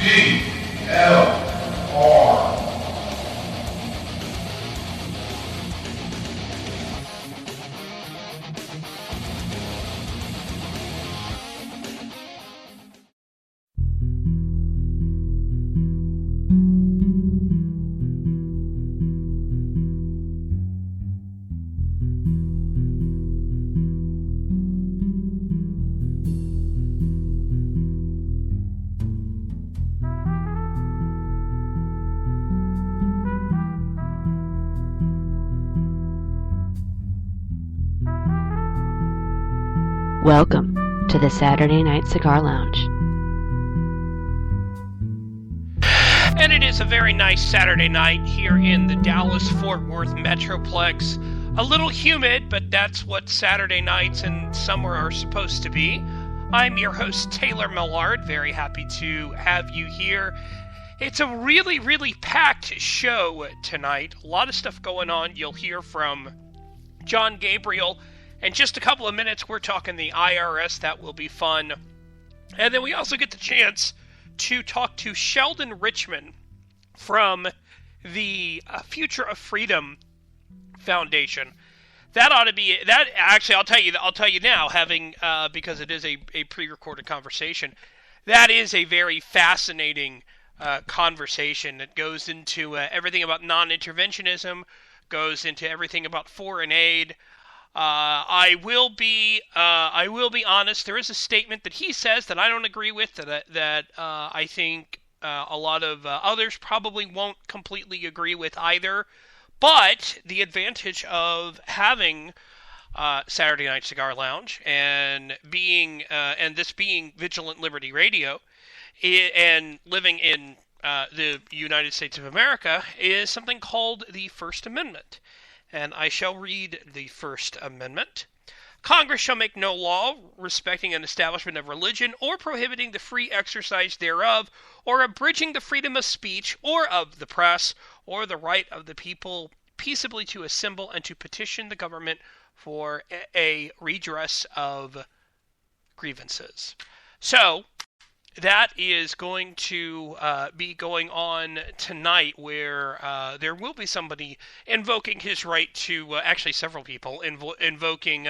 VLR. Welcome to the Saturday Night Cigar Lounge. And it is a very nice Saturday night here in the Dallas-Fort Worth Metroplex. A little humid, but that's what Saturday nights in summer are supposed to be. I'm your host, Taylor Millard. Very happy to have you here. It's a really, really packed show tonight. A lot of stuff going on. You'll hear from John Gabriel. In just a couple of minutes, we're talking the IRS. That will be fun. And then we also get the chance to talk to Sheldon Richman from the Future of Freedom Foundation. That ought to be that. Actually, I'll tell you now, having because it is a pre-recorded conversation. That is a very fascinating conversation that goes into everything about non-interventionism, goes into everything about foreign aid. I will be honest. There is a statement that he says that I don't agree with. That I think a lot of others probably won't completely agree with either. But the advantage of having Saturday Night Cigar Lounge and this being Vigilant Liberty Radio and living in the United States of America is something called the First Amendment. And I shall read the First Amendment. Congress shall make no law respecting an establishment of religion or prohibiting the free exercise thereof or abridging the freedom of speech or of the press or the right of the people peaceably to assemble and to petition the government for a redress of grievances. So, that is going to be going on tonight, where there will be somebody invoking his right to, actually several people invoking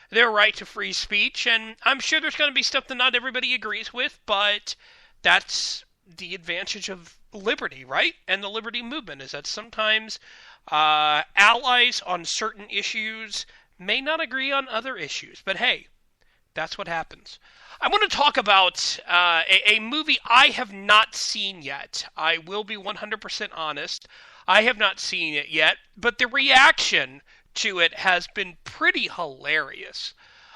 their right to free speech, and I'm sure there's going to be stuff that not everybody agrees with, but that's the advantage of liberty, right? And the liberty movement is that sometimes allies on certain issues may not agree on other issues, but hey, that's what happens. I want to talk about a movie I have not seen yet. I will be 100% honest. I have not seen it yet, but the reaction to it has been pretty hilarious.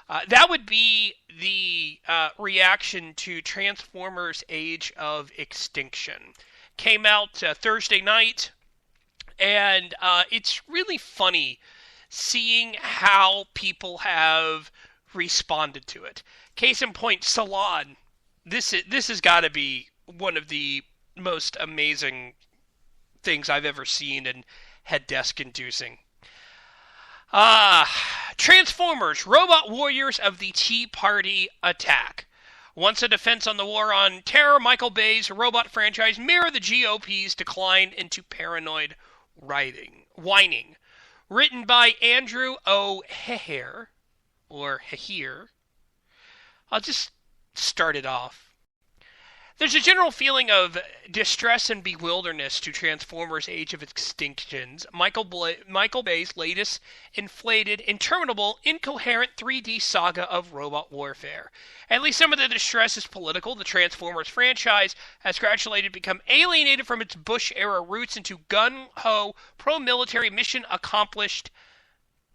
That would be the reaction to Transformers: Age of Extinction. Came out Thursday night, and it's really funny seeing how people have responded to it. Case in point, Salon. This has got to be one of the most amazing things I've ever seen and head desk inducing. Transformers, Robot Warriors of the Tea Party Attack. Once a defense on the war on terror, Michael Bay's robot franchise mirror the GOP's decline into paranoid whining. Written by Andrew O'Hehir, or Hehir. I'll just start it off. There's a general feeling of distress and bewilderness to Transformers: Age of Extinctions, Michael Bay's latest inflated, interminable, incoherent 3D saga of robot warfare. At least some of the distress is political. The Transformers franchise has gradually become alienated from its Bush-era roots into gun-ho, pro-military, mission-accomplished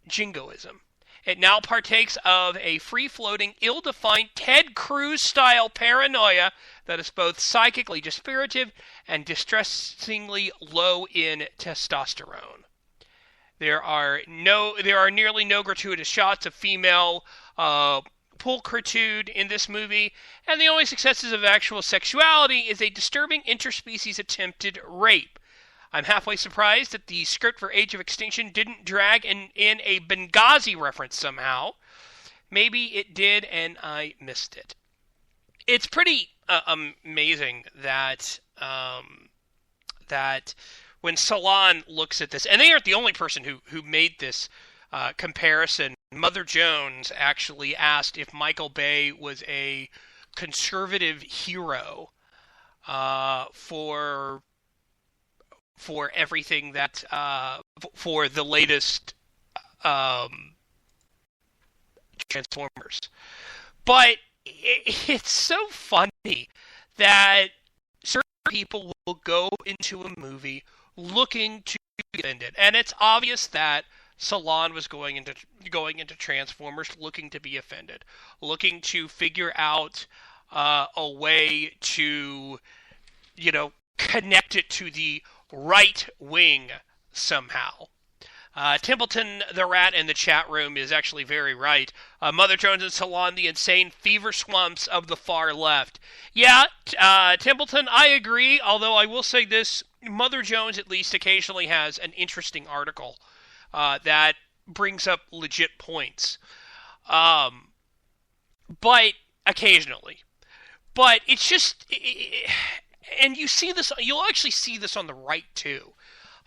jingoism. It now partakes of a free-floating, ill-defined Ted Cruz-style paranoia that is both psychically dispirited and distressingly low in testosterone. There are nearly no gratuitous shots of female pulchritude in this movie, and the only successes of actual sexuality is a disturbing interspecies attempted rape. I'm halfway surprised that the script for Age of Extinction didn't drag in a Benghazi reference somehow. Maybe it did and I missed it. it's pretty amazing that that when Salon looks at this, and they aren't the only person who made this comparison. Mother Jones actually asked if Michael Bay was a conservative hero for everything that for the latest Transformers. But it's so funny that certain people will go into a movie looking to be offended, and it's obvious that Salon was going into Transformers looking to be offended, looking to figure out a way to, connect it to the right wing somehow. Templeton the Rat in the chat room is actually very right. Mother Jones and Salon, the insane fever swamps of the far left. Yeah, Templeton, I agree, although I will say this, Mother Jones at least occasionally has an interesting article that brings up legit points. But occasionally. But it's just... and you see this, you'll actually see this on the right too.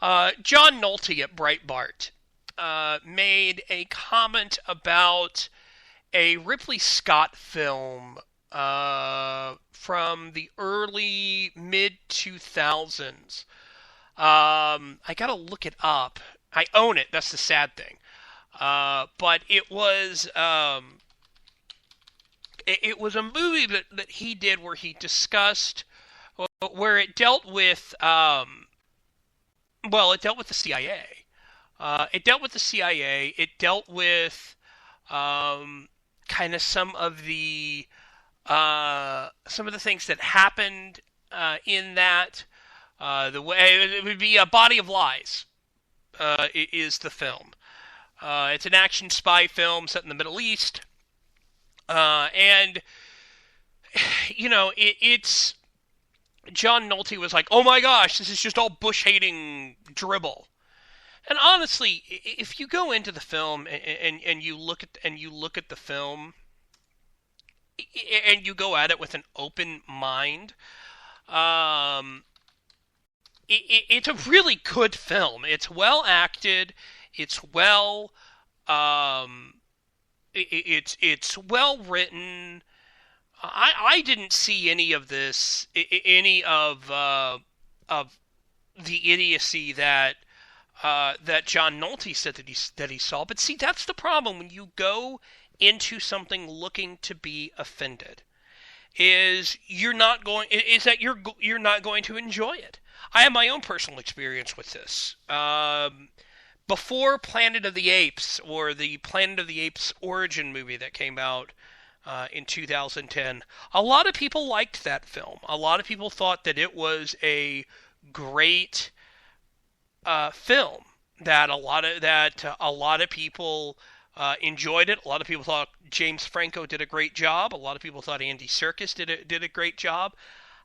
John Nolte at Breitbart made a comment about a Ripley Scott film from the early mid-2000s. I gotta look it up. I own it, that's the sad thing. But it was a movie that he did where he discussed, where it dealt with... it dealt with the CIA. It dealt with the CIA. It dealt with kind of some of the things that happened in that. The way it would be A Body of Lies is the film. It's an action spy film set in the Middle East, and it's. John Nolte was like, "Oh my gosh, this is just all Bush-hating dribble." And honestly, if you go into the film and you look at the film and you go at it with an open mind, it's a really good film. It's well acted. It's well, it's well written. I didn't see any of this, any of the idiocy that John Nolte said that he saw. But see, that's the problem when you go into something looking to be offended, is you're not going to enjoy it. I have my own personal experience with this. Before Planet of the Apes, or the Planet of the Apes origin movie that came out in 2010, a lot of people liked that film. A lot of people thought that it was a great film. That a lot of people enjoyed it. A lot of people thought James Franco did a great job. A lot of people thought Andy Serkis did a great job.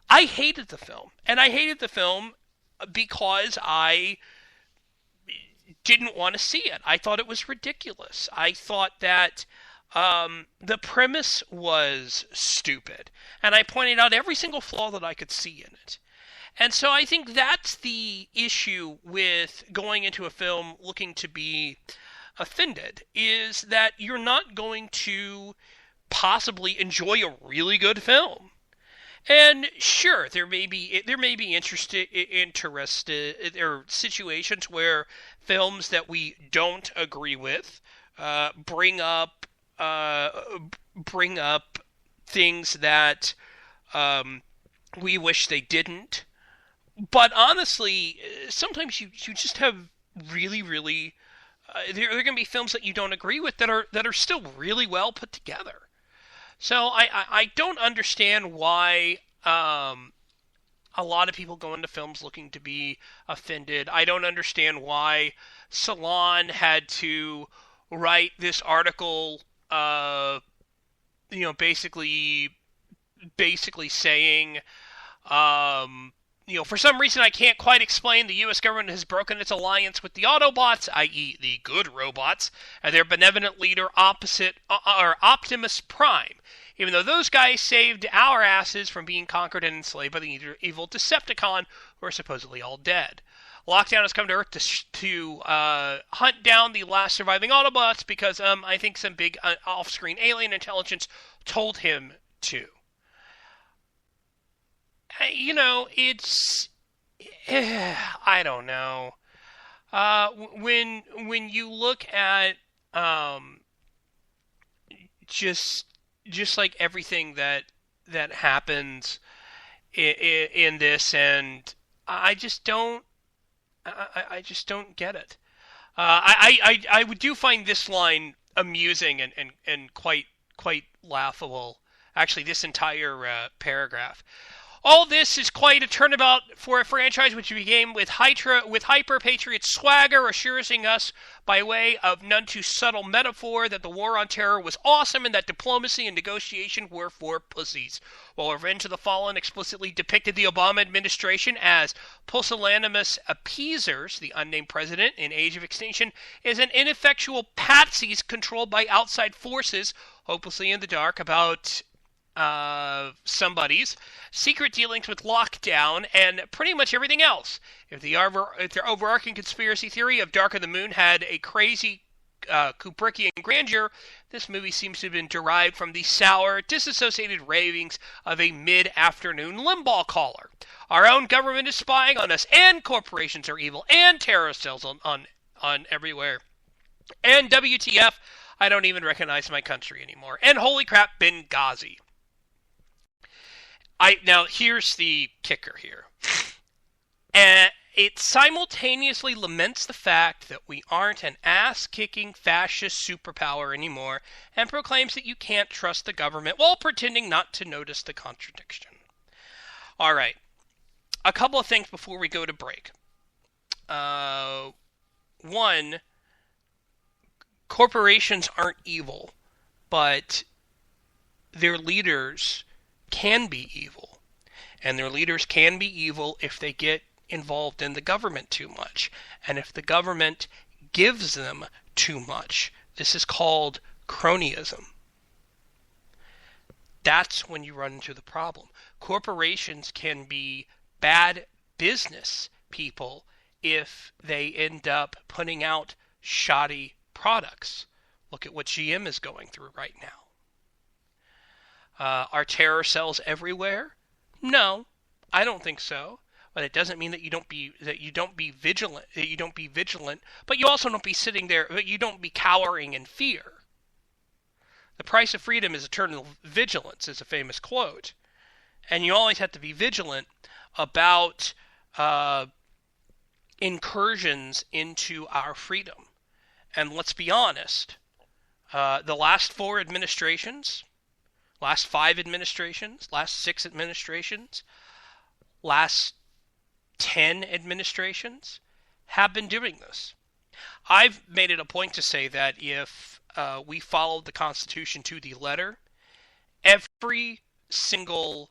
I hated the film, and I hated the film because I didn't want to see it. I thought it was ridiculous. I thought that the premise was stupid, and I pointed out every single flaw that I could see in it. And so I think that's the issue with going into a film looking to be offended, is that you're not going to possibly enjoy a really good film. And sure, there may be interested or situations where films that we don't agree with bring up things that we wish they didn't. But honestly, sometimes you just have really, really there are going to be films that you don't agree with that are still really well put together. So I don't understand why a lot of people go into films looking to be offended. I don't understand why Salon had to write this article, basically saying, for some reason I can't quite explain, the U.S. government has broken its alliance with the Autobots, i.e. the good robots, and their benevolent leader Optimus Prime. Even though those guys saved our asses from being conquered and enslaved by the evil Decepticon, who are supposedly all dead. Lockdown has come to Earth to hunt down the last surviving Autobots because I think some big off-screen alien intelligence told him to. It's... I don't know. When you look at just like everything that happens in this, and I just don't get it. I do find this line amusing and quite laughable. Actually, this entire paragraph. All this is quite a turnabout for a franchise which began with hyper-patriot swagger, assuring us by way of none too subtle metaphor that the war on terror was awesome and that diplomacy and negotiation were for pussies. While Revenge of the Fallen explicitly depicted the Obama administration as pusillanimous appeasers, the unnamed president in Age of Extinction is an ineffectual patsies controlled by outside forces, hopelessly in the dark about somebody's secret dealings with lockdown and pretty much everything else. If their overarching conspiracy theory of Dark of the Moon had a crazy Kubrickian grandeur, this movie seems to have been derived from the sour, disassociated ravings of a mid-afternoon Limbaugh caller. Our own government is spying on us, and corporations are evil, and terrorist cells on everywhere. And WTF, I don't even recognize my country anymore. And holy crap, Benghazi. Now, here's the kicker here. It simultaneously laments the fact that we aren't an ass-kicking fascist superpower anymore and proclaims that you can't trust the government while pretending not to notice the contradiction. All right. A couple of things before we go to break. One, corporations aren't evil, but their leaders can be evil. And their leaders can be evil if they get involved in the government too much. And if the government gives them too much. This is called cronyism. That's when you run into the problem. Corporations can be bad business people if they end up putting out shoddy products. Look at what GM is going through right now. Are terror cells everywhere? No, I don't think so. But it doesn't mean that you don't be vigilant. But you also don't be sitting there. You don't be cowering in fear. The price of freedom is eternal vigilance, is a famous quote, and you always have to be vigilant about incursions into our freedom. And let's be honest, the last 4 administrations. Last 5 administrations, last 6 administrations, last 10 administrations have been doing this. I've made it a point to say that if we followed the Constitution to the letter, every single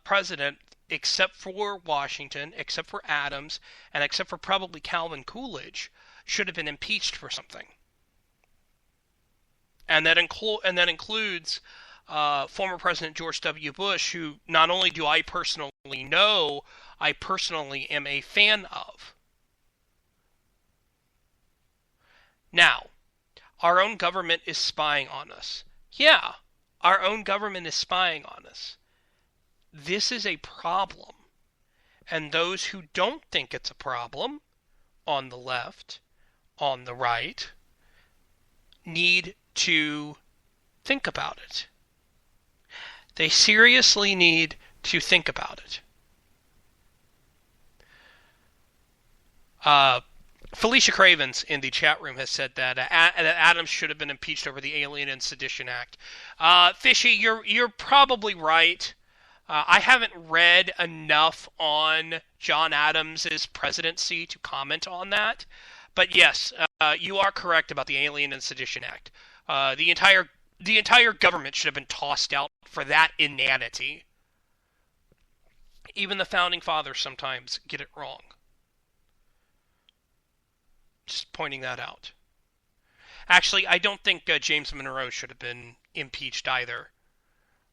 president, except for Washington, except for Adams, and except for probably Calvin Coolidge, should have been impeached for something. And that includes former President George W. Bush, who not only do I personally know, I personally am a fan of. Now, our own government is spying on us. Yeah, our own government is spying on us. This is a problem. And those who don't think it's a problem, on the left, on the right, need to think about it. They seriously need to think about it. Felicia Cravens in the chat room has said that Adams should have been impeached over the Alien and Sedition Act. Fishy, you're probably right. I haven't read enough on John Adams' presidency to comment on that. But yes, you are correct about the Alien and Sedition Act. The entire government should have been tossed out for that inanity. Even the founding fathers sometimes get it wrong. Just pointing that out. Actually, I don't think James Monroe should have been impeached either.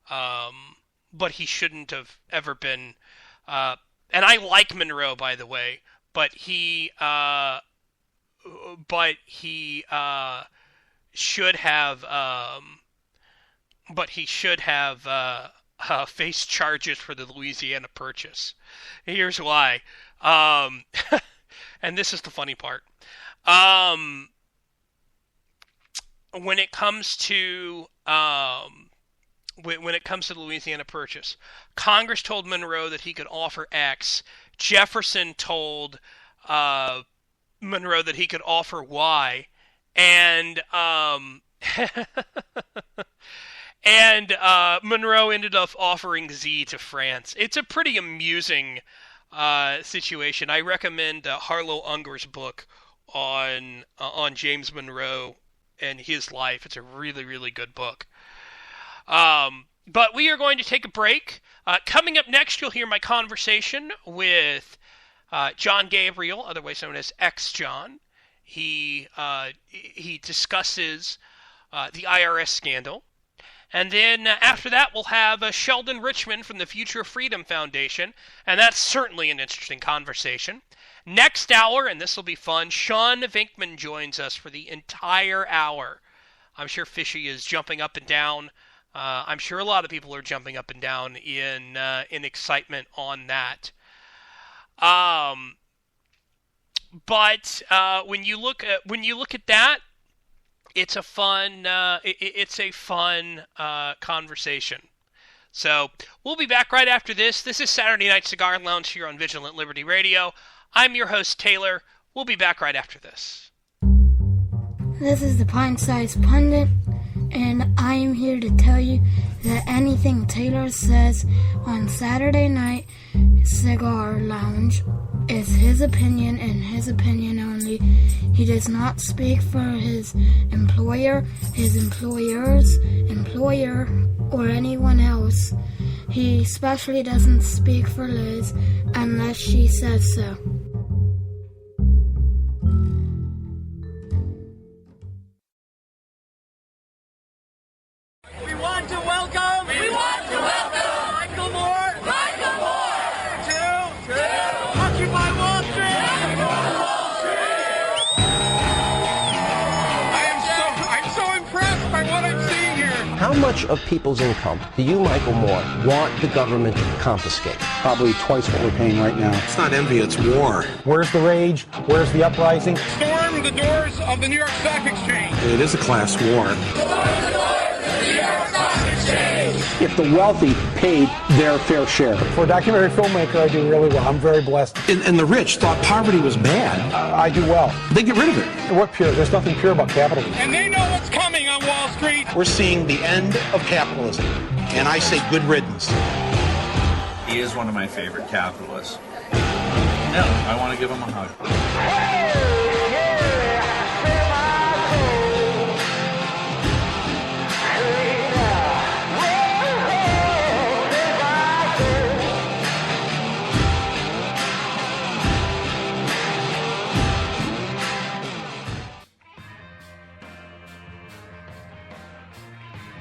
but he shouldn't have ever been. And I like Monroe, by the way, but he should have. But he should have faced charges for the Louisiana Purchase. Here's why. And this is the funny part. When it comes to the Louisiana Purchase, Congress told Monroe that he could offer X. Jefferson told Monroe that he could offer Y, and Monroe ended up offering Z to France. It's a pretty amusing situation. I recommend Harlow Unger's book on James Monroe and his life. It's a really, really good book. But we are going to take a break. Coming up next, you'll hear my conversation with John Gabriel, otherwise known as X-John. He discusses the IRS scandal. And then after that, we'll have Sheldon Richman from the Future of Freedom Foundation, and that's certainly an interesting conversation. Next hour, and this will be fun, Sean Vinkman joins us for the entire hour. I'm sure Fishy is jumping up and down. I'm sure a lot of people are jumping up and down in excitement on that. But when you look at that, it's a fun conversation. So we'll be back right after this. This is Saturday Night Cigar Lounge here on Vigilant Liberty Radio. I'm your host, Taylor. We'll be back right after this. This is the Pint-Sized Pundit, and I am here to tell you that anything Taylor says on Saturday Night Cigar Lounge is his opinion and his opinion only. He does not speak for his employer, his employer's employer, or anyone else. He especially doesn't speak for Liz unless she says so. We want to welcome Michael Moore to Occupy Wall Street. I'm so impressed by what I'm seeing here. How much of people's income do you, Michael Moore, want the government to confiscate? Probably twice what we're paying right now. It's not envy, it's war. Where's the rage? Where's the uprising? Storm the doors of the New York Stock Exchange. It is a class war. If the wealthy paid their fair share. For a documentary filmmaker, I do really well. I'm very blessed. And the rich thought poverty was bad. I do well. They get rid of it. What pure? There's nothing pure about capitalism. And they know what's coming on Wall Street. We're seeing the end of capitalism. And I say good riddance. He is one of my favorite capitalists. No, I want to give him a hug.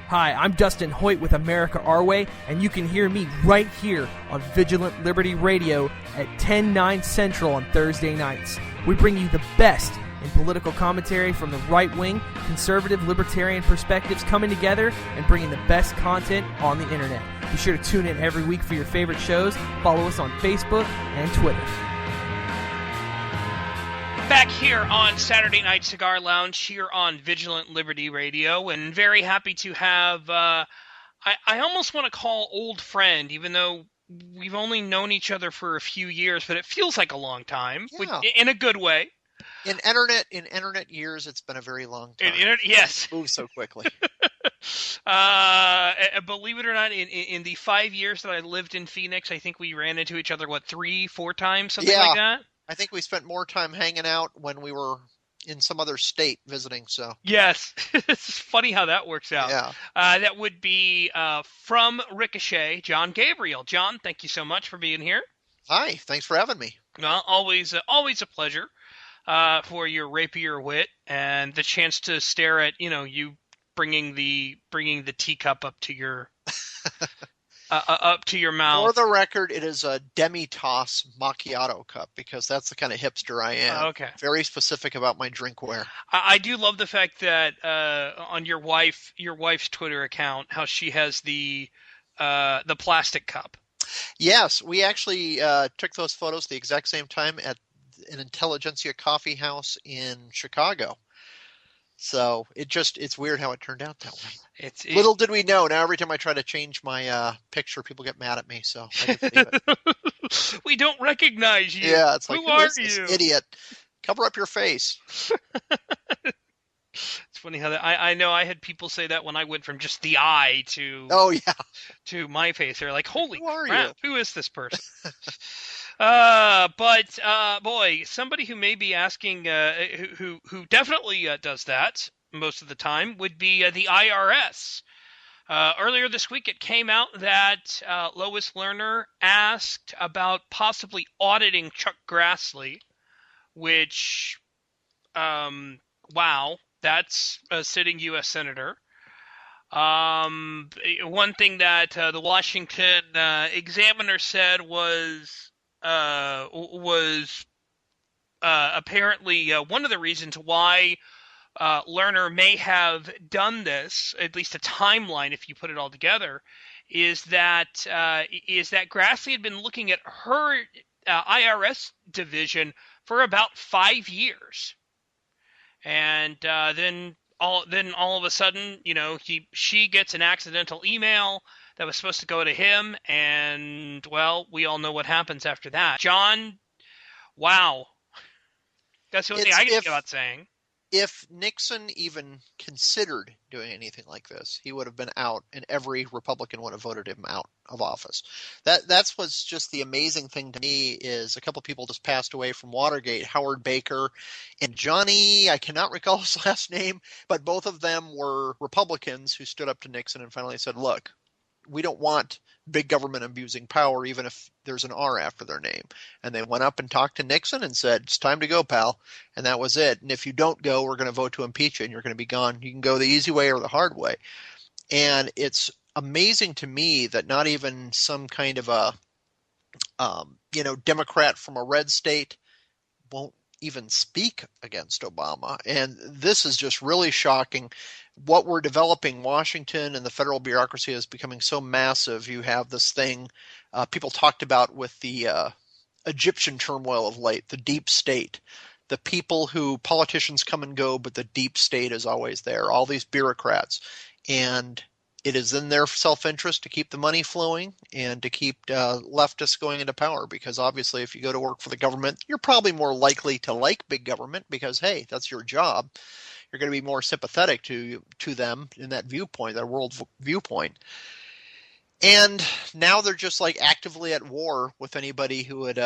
Hi, I'm Dustin Hoyt with America Our Way, and you can hear me right here on Vigilant Liberty Radio at 10/9 Central on Thursday nights. We bring you the best in political commentary from the right-wing, conservative, libertarian perspectives coming together and bringing the best content on the internet. Be sure to tune in every week for your favorite shows. Follow us on Facebook and Twitter. Back here on Saturday Night Cigar Lounge here on Vigilant Liberty Radio, and very happy to have, I almost want to call old friend, even though we've only known each other for a few years, but it feels like a long time, Yeah. in a good way. In internet years, it's been a very long time. Yes. It moves so quickly. Believe it or not, in the 5 years that I lived in Phoenix, I think we ran into each other, 3-4 times, something like that? I think we spent more time hanging out when we were in some other state visiting. So yes, it's funny how that works out. Yeah. That would be from Ricochet, John Gabriel. John, thank you so much for being here. Hi, thanks for having me. Well, always a pleasure for your rapier wit and the chance to stare at you bringing the teacup up to your up to your mouth. For the record, it is a demi-tasse macchiato cup because that's the kind of hipster I am. Okay. Very specific about my drinkware. I do love the fact that on your wife's Twitter account, how she has the plastic cup. Yes, we actually took those photos the exact same time at an Intelligentsia coffee house in Chicago. So it's weird how it turned out that way. Little did we know. Now every time I try to change my picture, people get mad at me. So I just leave it. We don't recognize you. Yeah, it's like, who are is this you, idiot? Cover up your face. It's funny how I know I had people say that when I went from just the eye to to my face. They're like, holy crap, who is this person? But boy, somebody who may be asking, who definitely does that most of the time would be the IRS. Earlier this week, it came out that Lois Lerner asked about possibly auditing Chuck Grassley, which, wow, that's a sitting U.S. senator. One thing that the Washington Examiner said was apparently one of the reasons why Lerner may have done this, at least a timeline if you put it all together, is that Grassley had been looking at her IRS division for about 5 years, and then all of a sudden, she gets an accidental email that was supposed to go to him, and, well, we all know what happens after that. John, wow. That's the only thing I can think about saying. If Nixon even considered doing anything like this, he would have been out, and every Republican would have voted him out of office. That's what's just the amazing thing to me is a couple of people just passed away from Watergate, Howard Baker and Johnny, I cannot recall his last name, but both of them were Republicans who stood up to Nixon and finally said, look, we don't want big government abusing power, even if there's an R after their name. And they went up and talked to Nixon and said, it's time to go, pal. And that was it. And if you don't go, we're going to vote to impeach you and you're going to be gone. You can go the easy way or the hard way. And it's amazing to me that not even some kind of a, Democrat from a red state won't even speak against Obama. And this is just really shocking. What we're developing, Washington and the federal bureaucracy is becoming so massive. You have this thing people talked about with the Egyptian turmoil of late, the deep state, the people who politicians come and go, but the deep state is always there, all these bureaucrats. And it is in their self-interest to keep the money flowing and to keep leftists going into power, because obviously if you go to work for the government, you're probably more likely to like big government because, hey, that's your job. You're going to be more sympathetic to them in that viewpoint, that world viewpoint. And now they're just like actively at war with anybody who would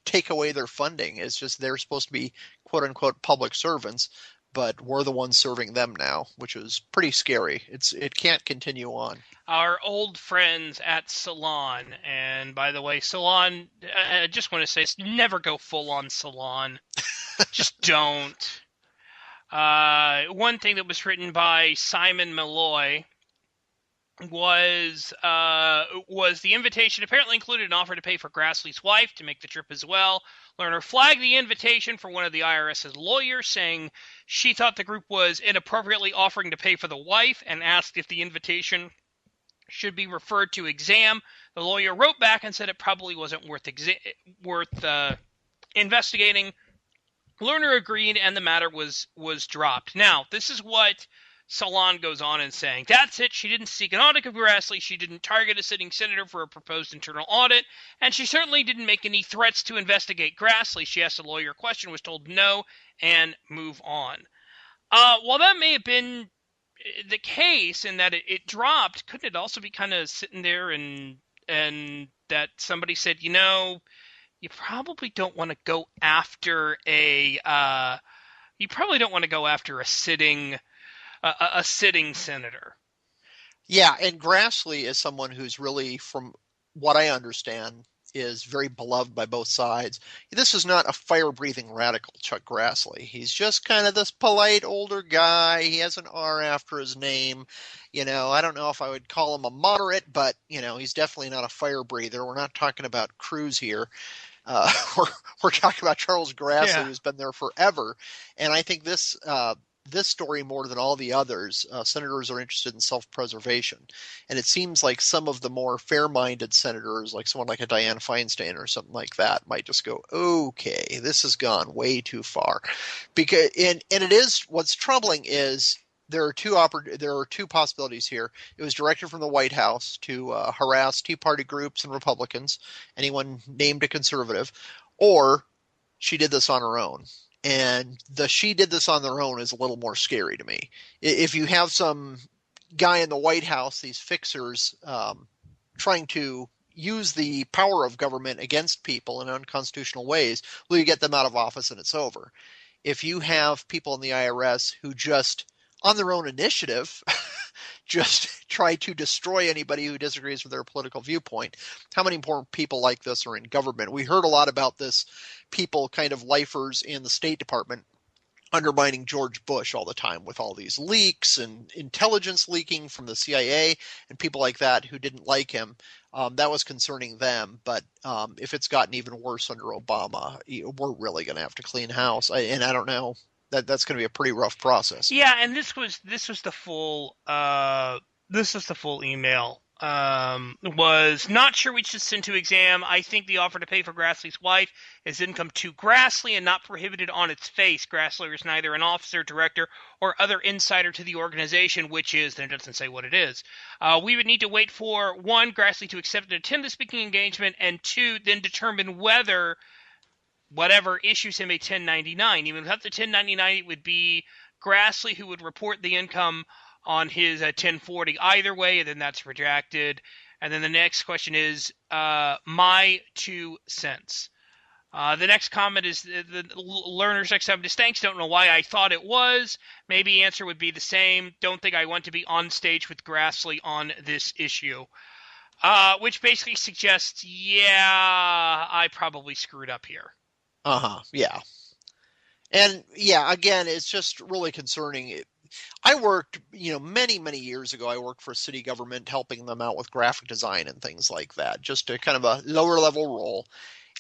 take away their funding. It's just they're supposed to be quote unquote public servants, but we're the ones serving them now, which is pretty scary. It can't continue on. Our old friends at Salon, and by the way, Salon, I just want to say, never go full on Salon. Just don't. One thing that was written by Simon Malloy was the invitation apparently included an offer to pay for Grassley's wife to make the trip as well. Lerner flagged the invitation for one of the IRS's lawyers, saying she thought the group was inappropriately offering to pay for the wife and asked if the invitation should be referred to exam. The lawyer wrote back and said it probably wasn't worth investigating. Lerner agreed, and the matter was dropped. Now, this is what Salon goes on and saying. That's it. She didn't seek an audit of Grassley. She didn't target a sitting senator for a proposed internal audit, and she certainly didn't make any threats to investigate Grassley. She asked a lawyer a question, was told no, and move on. While that may have been the case in that it dropped, couldn't it also be kind of sitting there and that somebody said, you probably don't want to go after a sitting senator. Yeah, and Grassley is someone who's really, from what I understand, is very beloved by both sides. This is not a fire-breathing radical, Chuck Grassley. He's just kind of this polite older guy. He has an R after his name. I don't know if I would call him a moderate, but, he's definitely not a fire breather. We're not talking about Cruz here. We're talking about Charles Grassley, who's been there forever. And I think this story, more than all the others, senators are interested in self-preservation. And it seems like some of the more fair-minded senators, like someone like a Dianne Feinstein or something like that, might just go, okay, this has gone way too far. Because and it is, what's troubling is there are two possibilities here. It was directed from the White House to harass Tea Party groups and Republicans, anyone named a conservative, or she did this on her own. And she did this on their own is a little more scary to me. If you have some guy in the White House, these fixers, trying to use the power of government against people in unconstitutional ways, well, you get them out of office and it's over. If you have people in the IRS who just, on their own initiative, just try to destroy anybody who disagrees with their political viewpoint. How many more people like this are in government? We heard a lot about this, people kind of lifers in the State Department undermining George Bush all the time with all these leaks and intelligence leaking from the CIA and people like that who didn't like him. That was concerning them. But if it's gotten even worse under Obama, we're really going to have to clean house. And I don't know. That's going to be a pretty rough process. Yeah, and this was the full email. Was not sure we should send to exam. I think the offer to pay for Grassley's wife is income to Grassley and not prohibited on its face. Grassley is neither an officer, director, or other insider to the organization, which is, then it doesn't say what it is. We would need to wait for, 1, Grassley to accept and attend the speaking engagement, and 2, then determine whether whatever issues him a 1099. Even without the 1099, it would be Grassley who would report the income on his 1040 either way, and then that's rejected. And then the next question is my 2 cents. The next comment is the learner's next comment is, thanks, don't know why I thought it was. Maybe answer would be the same. Don't think I want to be on stage with Grassley on this issue. Which basically suggests, I probably screwed up here. Yeah. And again, it's just really concerning. I worked, many, many years ago, I worked for city government, helping them out with graphic design and things like that, just a kind of a lower level role.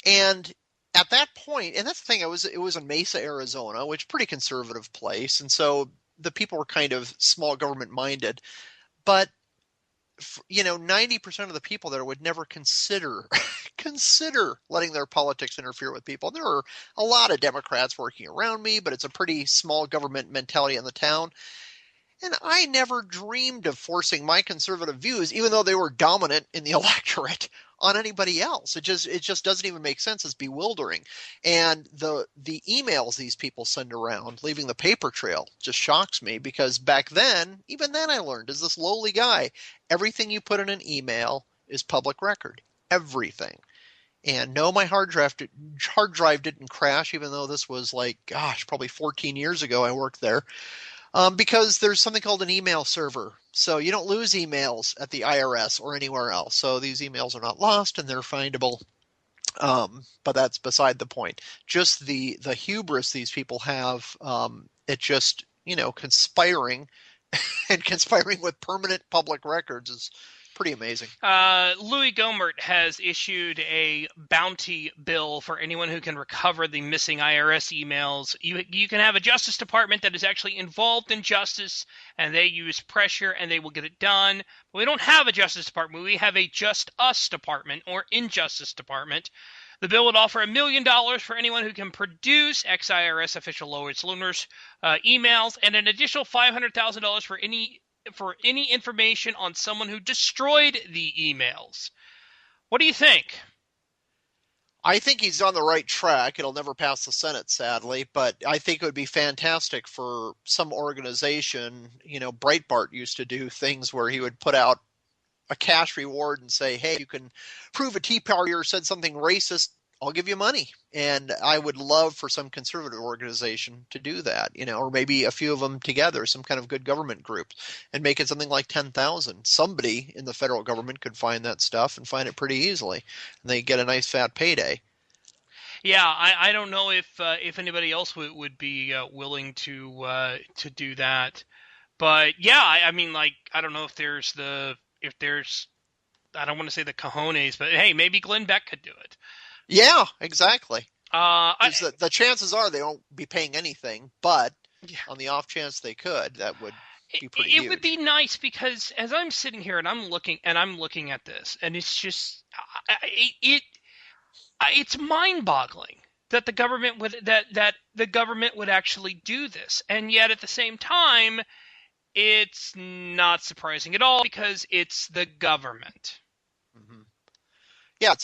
And at that point, and that's the thing, it was in Mesa, Arizona, which is a pretty conservative place. And so the people were kind of small government minded, but 90% of the people there would never consider letting their politics interfere with people. And there were a lot of Democrats working around me, but it's a pretty small government mentality in the town. And I never dreamed of forcing my conservative views, even though they were dominant in the electorate, on anybody else. It just doesn't even make sense. It's bewildering. And the emails these people send around, leaving the paper trail, just shocks me, because back then, even then I learned, as this lowly guy, everything you put in an email is public record. Everything. And no, my hard drive didn't crash, even though this was probably 14 years ago I worked there. Because there's something called an email server. So you don't lose emails at the IRS or anywhere else. So these emails are not lost and they're findable. But that's beside the point. Just the hubris these people have, it just, conspiring and conspiring with permanent public records is pretty amazing. Louis Gohmert has issued a bounty bill for anyone who can recover the missing IRS emails. You can have a Justice Department that is actually involved in justice, and they use pressure, and they will get it done. But we don't have a Justice Department. We have a Just Us Department, or Injustice Department. The bill would offer $1 million for anyone who can produce ex-IRS official Lois Lerner's emails, and an additional $500,000 for any information on someone who destroyed the emails. What do you think? I think he's on the right track. It'll never pass the Senate, sadly, but I think it would be fantastic for some organization. Breitbart used to do things where he would put out a cash reward and say, hey, you can prove a Tea Partier said something racist I'll give you money. And I would love for some conservative organization to do that, or maybe a few of them together, some kind of good government group, and make it something like 10,000. Somebody in the federal government could find that stuff and find it pretty easily, and they get a nice fat payday. Yeah, I don't know if anybody else would be willing to do that, but yeah, I mean, like, I don't know if there's I don't want to say the cojones, but hey, maybe Glenn Beck could do it. Yeah, exactly. The chances are they won't be paying anything, but on the off chance they could, that would be pretty huge. It would be nice, because as I'm sitting here and I'm looking at this, and it's just it's mind-boggling that the government would actually do this, and yet at the same time, it's not surprising at all because it's the government. Mm-hmm. Yeah,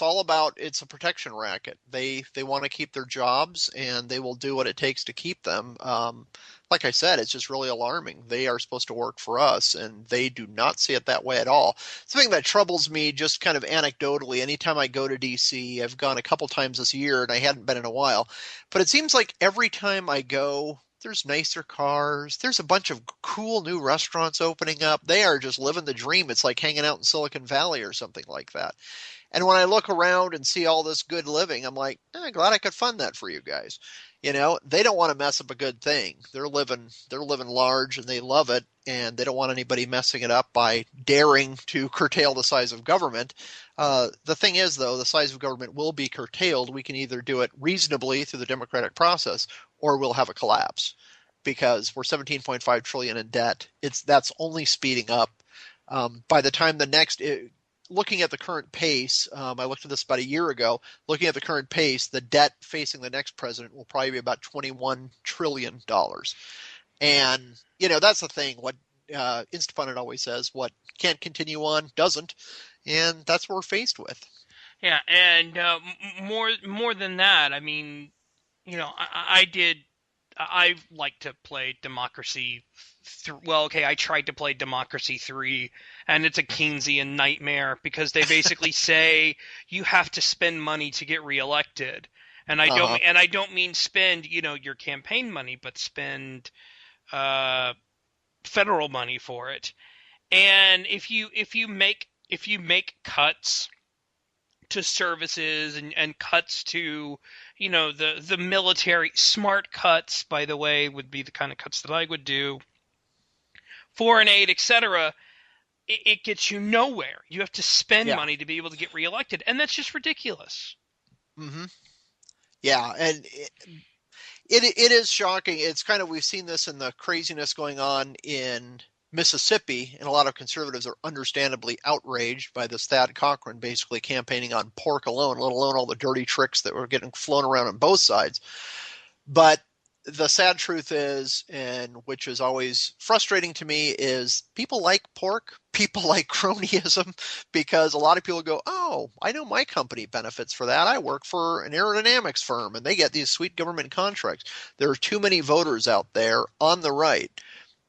it's a protection racket. They want to keep their jobs, and they will do what it takes to keep them. Like I said, it's just really alarming. They are supposed to work for us, and they do not see it that way at all. Something that troubles me, just kind of anecdotally, anytime I go to D.C., I've gone a couple times this year, and I hadn't been in a while, but it seems like every time I go, there's nicer cars. There's a bunch of cool new restaurants opening up. They are just living the dream. It's like hanging out in Silicon Valley or something like that. And when I look around and see all this good living, I'm like, glad I could fund that for you guys. They don't want to mess up a good thing. They're living large, and they love it, and they don't want anybody messing it up by daring to curtail the size of government. The thing is, though, the size of government will be curtailed. We can either do it reasonably through the democratic process, or we'll have a collapse, because we're $17.5 trillion in debt. That's only speeding up. By the time looking at the current pace, I looked at this about a year ago, looking at the current pace, the debt facing the next president will probably be about $21 trillion. And, that's the thing. What Instapundit always says, what can't continue on doesn't. And that's what we're faced with. Yeah, and more than that, I mean, I like to play Democracy. I tried to play Democracy 3, and it's a Keynesian nightmare, because they basically say you have to spend money to get reelected, and I don't mean spend your campaign money, but spend federal money for it. And if you make cuts to services and cuts to the military, smart cuts, by the way, would be the kind of cuts that I would do, foreign aid, etc., it gets you nowhere. You have to spend money to be able to get reelected, and that's just ridiculous. Mm-hmm. Yeah, and it is shocking. It's kind of, we've seen this in the craziness going on in Mississippi, and a lot of conservatives are understandably outraged by this Thad Cochran basically campaigning on pork alone, let alone all the dirty tricks that were getting flown around on both sides. But the sad truth is, and which is always frustrating to me, is people like pork, people like cronyism, because a lot of people go, oh, I know my company benefits for that. I work for an aerodynamics firm, and they get these sweet government contracts. There are too many voters out there on the right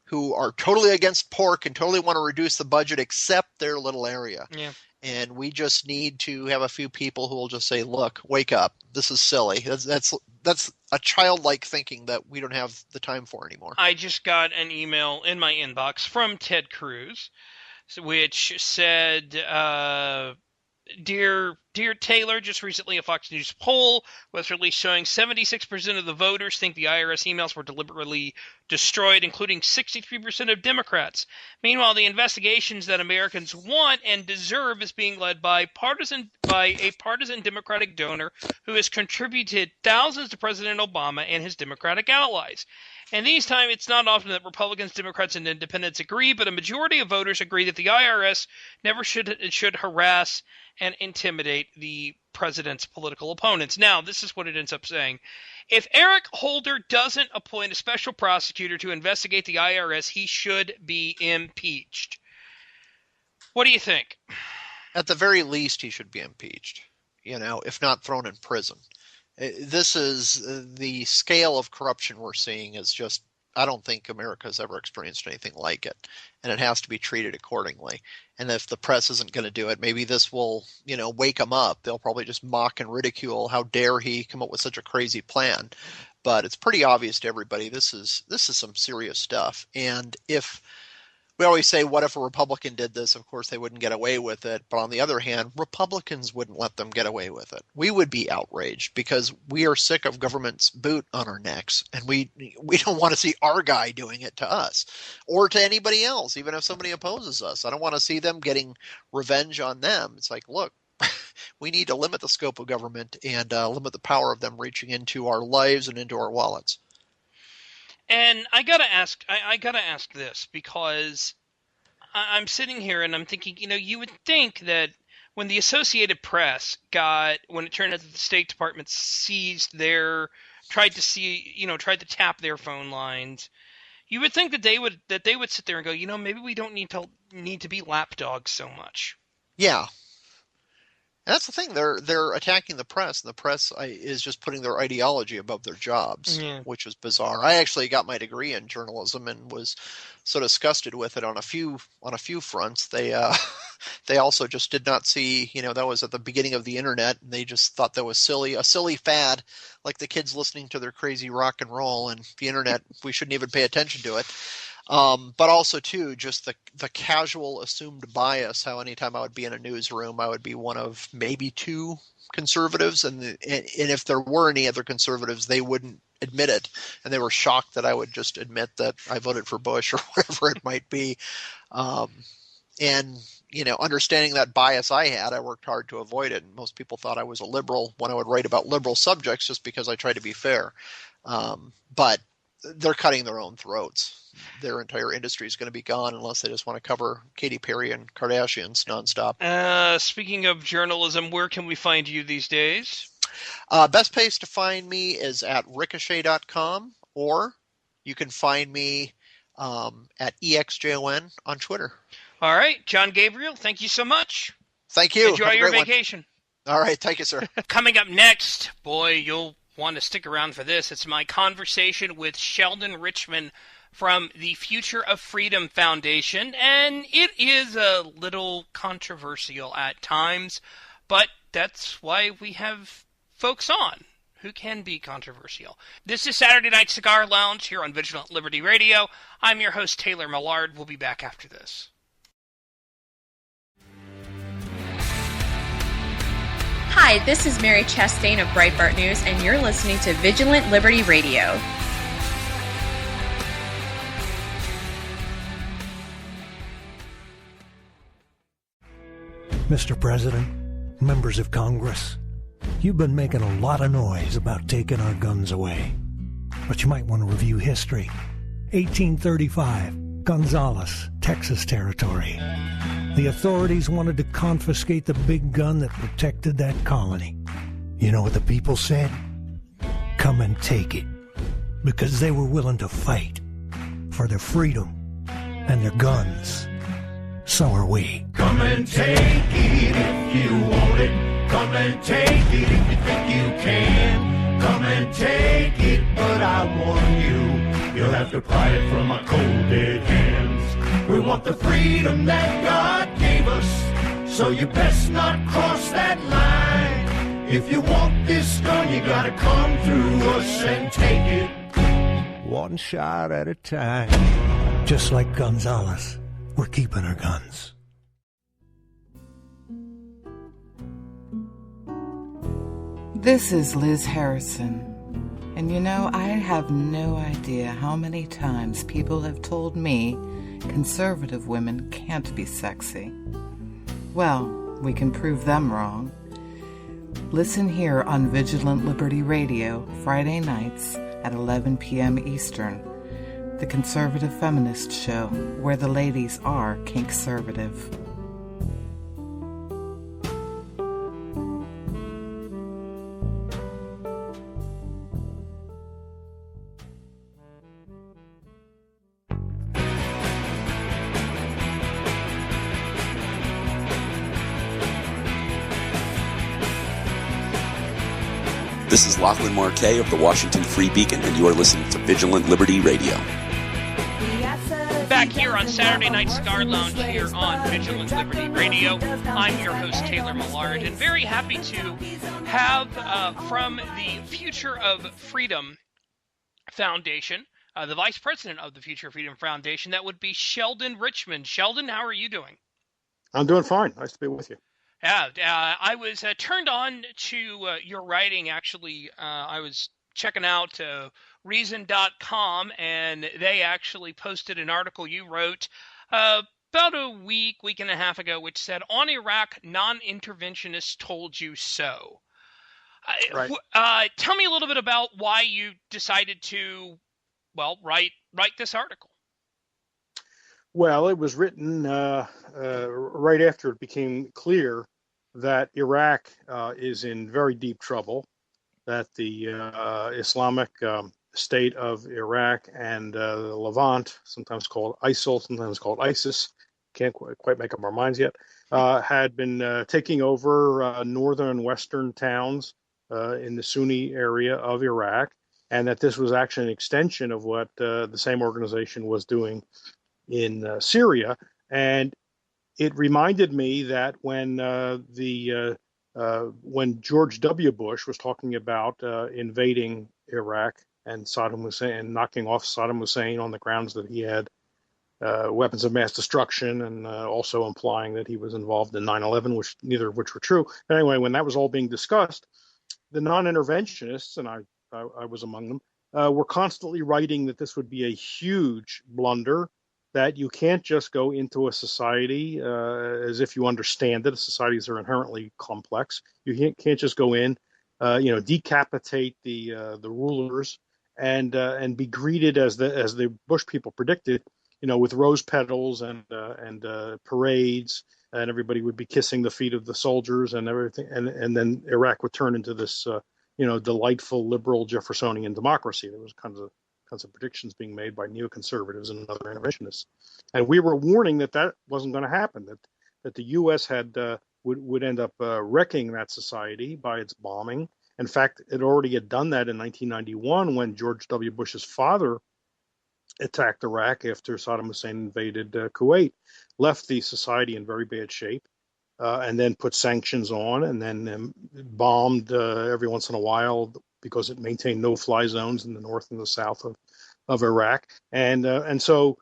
who are totally against pork and totally want to reduce the budget except their little area. Yeah. And we just need to have a few people who will just say, look, wake up. This is silly. That's a childlike thinking that we don't have the time for anymore. I just got an email in my inbox from Ted Cruz, which said, Dear Taylor, just recently a Fox News poll was released showing 76% of the voters think the IRS emails were deliberately destroyed, including 63% of Democrats. Meanwhile, the investigations that Americans want and deserve is being led by a partisan Democratic donor who has contributed thousands to President Obama and his Democratic allies. And these times, it's not often that Republicans, Democrats, and Independents agree, but a majority of voters agree that the IRS never should harass and intimidate the president's political opponents. Now, this is what it ends up saying. If Eric Holder doesn't appoint a special prosecutor to investigate the IRS, he should be impeached. What do you think? At the very least, he should be impeached, if not thrown in prison. This is the scale of corruption we're seeing is just I don't think America's ever experienced anything like it, and it has to be treated accordingly. And if the press isn't going to do it, maybe this will, wake them up. They'll probably just mock and ridicule. How dare he come up with such a crazy plan? But it's pretty obvious to everybody this is some serious stuff. And if we always say, what if a Republican did this? Of course, they wouldn't get away with it. But on the other hand, Republicans wouldn't let them get away with it. We would be outraged because we are sick of government's boot on our necks. And we don't want to see our guy doing it to us or to anybody else, even if somebody opposes us. I don't want to see them getting revenge on them. It's like, look, we need to limit the scope of government and limit the power of them reaching into our lives and into our wallets. And I gotta ask this, because I'm sitting here and I'm thinking, you would think that when the Associated Press when it turned out that the State Department tried to tap their phone lines, you would think that they would sit there and go, maybe we don't need to be lapdogs so much. Yeah. And that's the thing. They're attacking the press, and the press is just putting their ideology above their jobs, which is bizarre. I actually got my degree in journalism and was so disgusted with it on a few fronts. They also just did not see, that was at the beginning of the internet, and they just thought that was a silly fad, like the kids listening to their crazy rock and roll, and the internet, we shouldn't even pay attention to it. But also, too, just the casual assumed bias, how anytime I would be in a newsroom, I would be one of maybe two conservatives. And if there were any other conservatives, they wouldn't admit it. And they were shocked that I would just admit that I voted for Bush or whatever it might be. And, understanding that bias I had, I worked hard to avoid it. And most people thought I was a liberal when I would write about liberal subjects just because I tried to be fair. But they're cutting their own throats. Their entire industry is going to be gone unless they just want to cover Katy Perry and Kardashians nonstop. Speaking of journalism, where can we find you these days? Best place to find me is at ricochet.com, or you can find me at EXJON on Twitter. All right. John Gabriel, thank you so much. Thank you. Enjoy your vacation. All right. Thank you, sir. Coming up next, boy, you'll want to stick around for this. It's my conversation with Sheldon Richman from the Future of Freedom Foundation, and it is a little controversial at times, but that's why we have folks on who can be controversial. This is Saturday Night Cigar Lounge here on Vigilant Liberty Radio. I'm your host, Taylor Millard. We'll be back after this. Hi, this is Mary Chastain of Breitbart News, and you're listening to Vigilant Liberty Radio. Mr. President, members of Congress, you've been making a lot of noise about taking our guns away. But you might want to review history. 1835, Gonzales, Texas Territory. The authorities wanted to confiscate the big gun that protected that colony. You know what the people said? Come and take it. Because they were willing to fight for their freedom and their guns. So are we. Come and take it if you want it. Come and take it if you think you can. Come and take it, but I warn you, you'll have to pry it from our cold dead hands. We want the freedom that God gave us, so you best not cross that line. If you want this gun, you gotta come through us and take it. One shot at a time. Just like Gonzales, we're keeping our guns. This is Liz Harrison. And I have no idea how many times people have told me conservative women can't be sexy. Well, we can prove them wrong. Listen here on Vigilant Liberty Radio, Friday nights at 11 p.m. Eastern, the Conservative Feminist Show, where the ladies are kink-servative. This is Lachlan Marquet of the Washington Free Beacon, and you are listening to Vigilant Liberty Radio. Back here on Saturday Night Cigar Lounge here on Vigilant Liberty Radio. I'm your host, Taylor Millard, and very happy to have from the Future of Freedom Foundation, the Vice President of the Future of Freedom Foundation, that would be Sheldon Richmond. Sheldon, how are you doing? I'm doing fine. Nice to be with you. Yeah, I was turned on to your writing, actually. I was checking out Reason.com, and they actually posted an article you wrote about a week and a half ago, which said, "On Iraq, non-interventionists told you so." Right. Tell me a little bit about why you decided to, write this article. Well, it was written right after it became clear that Iraq is in very deep trouble, that the Islamic State of Iraq and the Levant, sometimes called ISIL, sometimes called ISIS, can't quite make up our minds yet, had been taking over northern and western towns in the Sunni area of Iraq, and that this was actually an extension of what the same organization was doing in Syria. And it reminded me that when George W. Bush was talking about invading Iraq and Saddam Hussein and knocking off Saddam Hussein on the grounds that he had weapons of mass destruction, and also implying that he was involved in 9/11, which neither of which were true. But anyway, when that was all being discussed, the non-interventionists, and I was among them, were constantly writing that this would be a huge blunder, that you can't just go into a society as if you understand it. Societies are inherently complex. You can't just go in, decapitate the rulers and be greeted as the Bush people predicted, with rose petals and parades, and everybody would be kissing the feet of the soldiers and everything, and then Iraq would turn into this delightful liberal Jeffersonian democracy. There was kinds of predictions being made by neoconservatives and other interventionists, and we were warning that wasn't going to happen. That the U.S. would end up wrecking that society by its bombing. In fact, it already had done that in 1991 when George W. Bush's father attacked Iraq after Saddam Hussein invaded Kuwait, left the society in very bad shape, and then put sanctions on, and then bombed every once in a while, because it maintained no-fly zones in the north and the south of Iraq. And so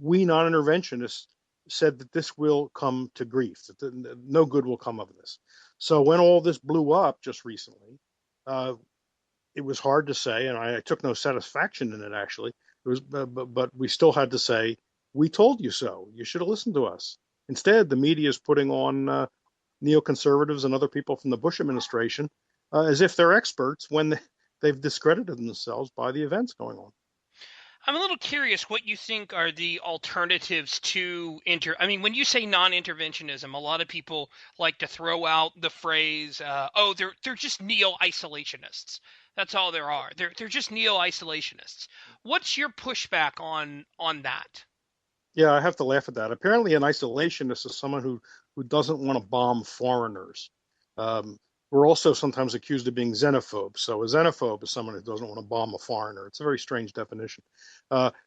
we non-interventionists said that this will come to grief, that no good will come of this. So when all this blew up just recently, it was hard to say, and I took no satisfaction in it, actually. It was, but we still had to say, we told you so. You should have listened to us. Instead, the media is putting on neoconservatives and other people from the Bush administration as if they're experts when they've discredited themselves by the events going on. I'm a little curious what you think are the alternatives to when you say non-interventionism, a lot of people like to throw out the phrase, they're just neo-isolationists. That's all there are. They're just neo-isolationists. What's your pushback on that? Yeah, I have to laugh at that. Apparently an isolationist is someone who doesn't want to bomb foreigners. We're also sometimes accused of being xenophobes. So a xenophobe is someone who doesn't want to bomb a foreigner. It's a very strange definition.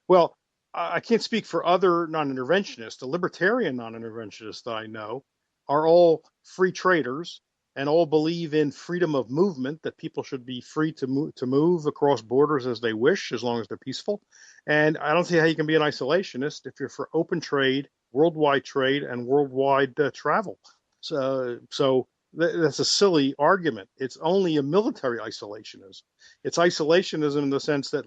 Well, I can't speak for other non-interventionists. The libertarian non-interventionists that I know are all free traders and all believe in freedom of movement, that people should be free to move across borders as they wish, as long as they're peaceful. And I don't see how you can be an isolationist if you're for open trade, worldwide trade, and worldwide travel. So that's a silly argument. It's only a military isolationism. It's isolationism in the sense that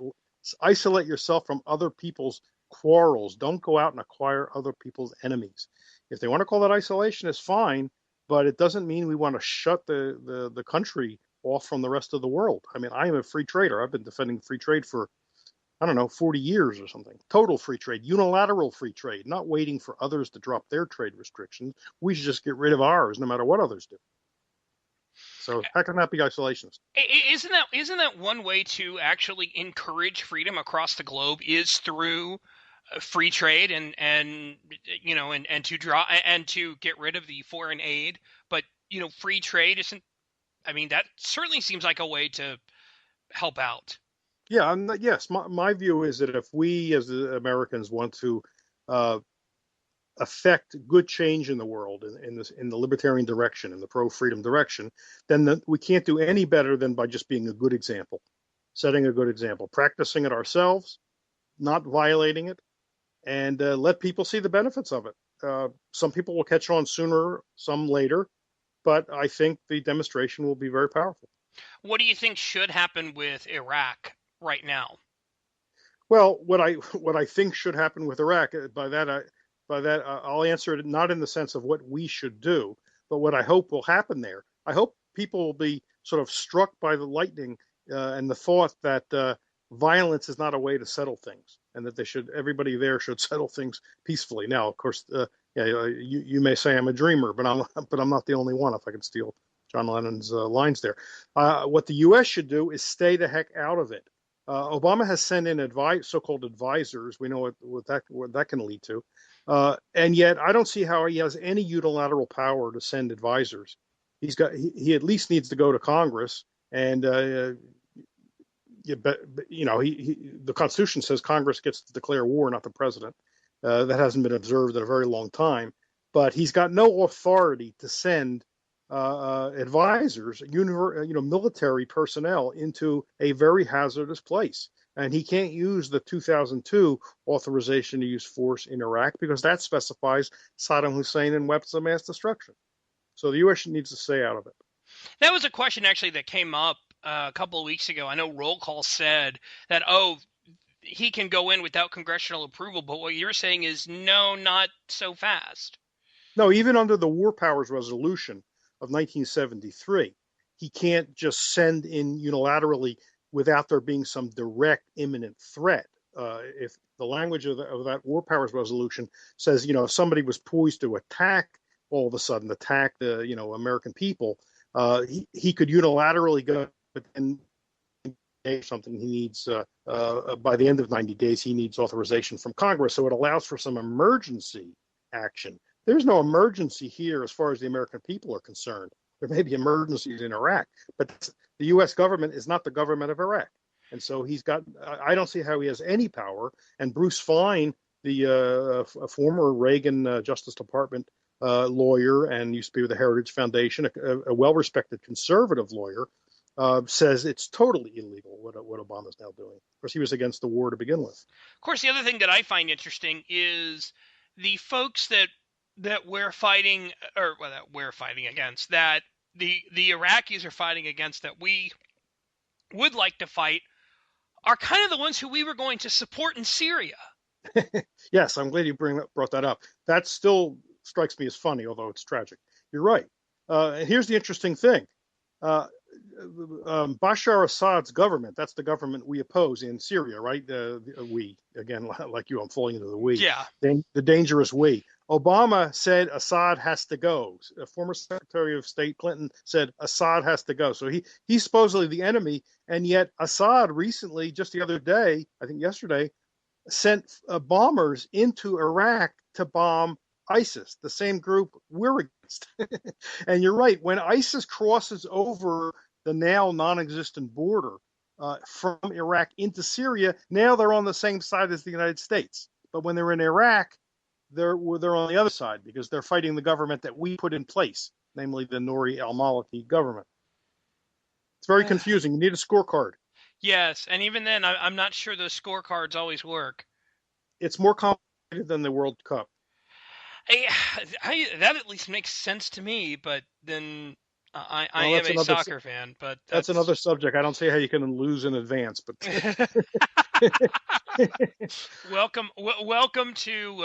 isolate yourself from other people's quarrels. Don't go out and acquire other people's enemies. If they want to call that isolation, it's fine, but it doesn't mean we want to shut the country off from the rest of the world. I mean, I am a free trader. I've been defending free trade for, 40 years or something. Total free trade, unilateral free trade, not waiting for others to drop their trade restrictions. We should just get rid of ours, no matter what others do. So how can that be isolationist? Isn't that one way to actually encourage freedom across the globe is through free trade and to get rid of the foreign aid? But free trade isn't I mean, that certainly seems like a way to help out. Yeah, yes. My view is that if we as Americans want to affect good change in the world in the libertarian direction, in the pro-freedom direction, then we can't do any better than by just being a good example, setting a good example, practicing it ourselves, not violating it, and let people see the benefits of it. Some people will catch on sooner, some later, but I think the demonstration will be very powerful. What do you think should happen with Iraq right now? Well, what I think should happen with Iraq, I'll answer it not in the sense of what we should do, but what I hope will happen there. I hope people will be sort of struck by the lightning and the thought that violence is not a way to settle things, and that everybody there should settle things peacefully. Now, of course, you may say I'm a dreamer, but I'm not the only one. If I could steal John Lennon's lines there, what the U.S. should do is stay the heck out of it. Obama has sent in so-called advisors. We know what that can lead to, and yet I don't see how he has any unilateral power to send advisors. He at least needs to go to Congress, and the Constitution says Congress gets to declare war, not the president. That hasn't been observed in a very long time, but he's got no authority to send advisors, military personnel into a very hazardous place. And he can't use the 2002 authorization to use force in Iraq because that specifies Saddam Hussein and weapons of mass destruction. So the U.S. needs to stay out of it. That was a question actually that came up a couple of weeks ago. I know Roll Call said that, he can go in without congressional approval, but what you're saying is no, not so fast. No, even under the War Powers Resolution of 1973, he can't just send in unilaterally without there being some direct imminent threat. If the language of that War Powers Resolution says, if somebody was poised to attack the American people, he could unilaterally go, but then something he needs by the end of 90 days, he needs authorization from Congress. So it allows for some emergency action. There's no emergency here as far as the American people are concerned. There may be emergencies in Iraq, but the U.S. government is not the government of Iraq. And so I don't see how he has any power. And Bruce Fein, the former Reagan Justice Department lawyer and used to be with the Heritage Foundation, a well-respected conservative lawyer, says it's totally illegal what Obama's now doing. Of course, he was against the war to begin with. Of course, the other thing that I find interesting is the folks that we're fighting, that we're fighting against, that the Iraqis are fighting against, that we would like to fight, are kind of the ones who we were going to support in Syria. Yes, I'm glad you brought that up. That still strikes me as funny, although it's tragic. You're right. And here's the interesting thing. Bashar Assad's government, that's the government we oppose in Syria, right? We, again, like you, I'm falling into the we. Yeah. The dangerous we. Obama said Assad has to go. Former Secretary of State Clinton said Assad has to go. So he's supposedly the enemy, and yet Assad recently, just the other day, I think yesterday, sent bombers into Iraq to bomb ISIS, the same group we're against. And you're right, when ISIS crosses over the now non-existent border from Iraq into Syria, now they're on the same side as the United States. But when they're in Iraq, they're on the other side because they're fighting the government that we put in place, namely the Nouri al-Maliki government. It's very confusing. You need a scorecard. Yes, and even then, I'm not sure those scorecards always work. It's more complicated than the World Cup. That at least makes sense to me, but then I am a soccer fan. But that's another subject. I don't see how you can lose in advance, but welcome to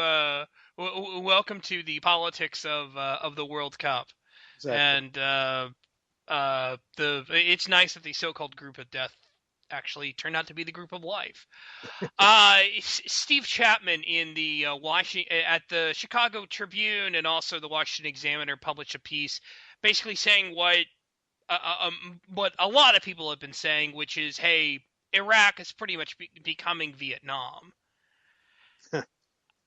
the politics of the World Cup. Exactly. And it's nice that the so-called group of death actually turned out to be the group of life. Steve Chapman in the at the Chicago Tribune and also the Washington Examiner published a piece basically saying what a lot of people have been saying, which is, hey, Iraq is pretty much becoming Vietnam.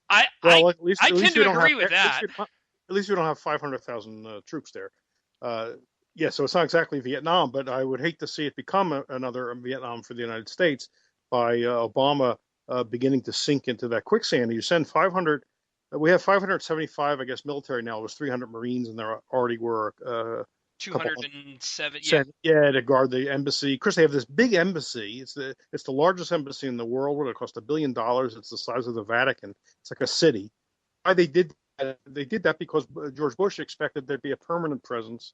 I tend to agree with that. At least we don't have 500,000 troops there. Yeah, so it's not exactly Vietnam, but I would hate to see it become another Vietnam for the United States by Obama beginning to sink into that quicksand. You send 500, we have 575, I guess, military now. It was 300 Marines, and there already were a couple 207, yeah. Yeah, to guard the embassy. Of course, they have this big embassy. It's the largest embassy in the world. It cost $1 billion. It's the size of the Vatican. It's like a city. Why they did that? They did that because George Bush expected there'd be a permanent presence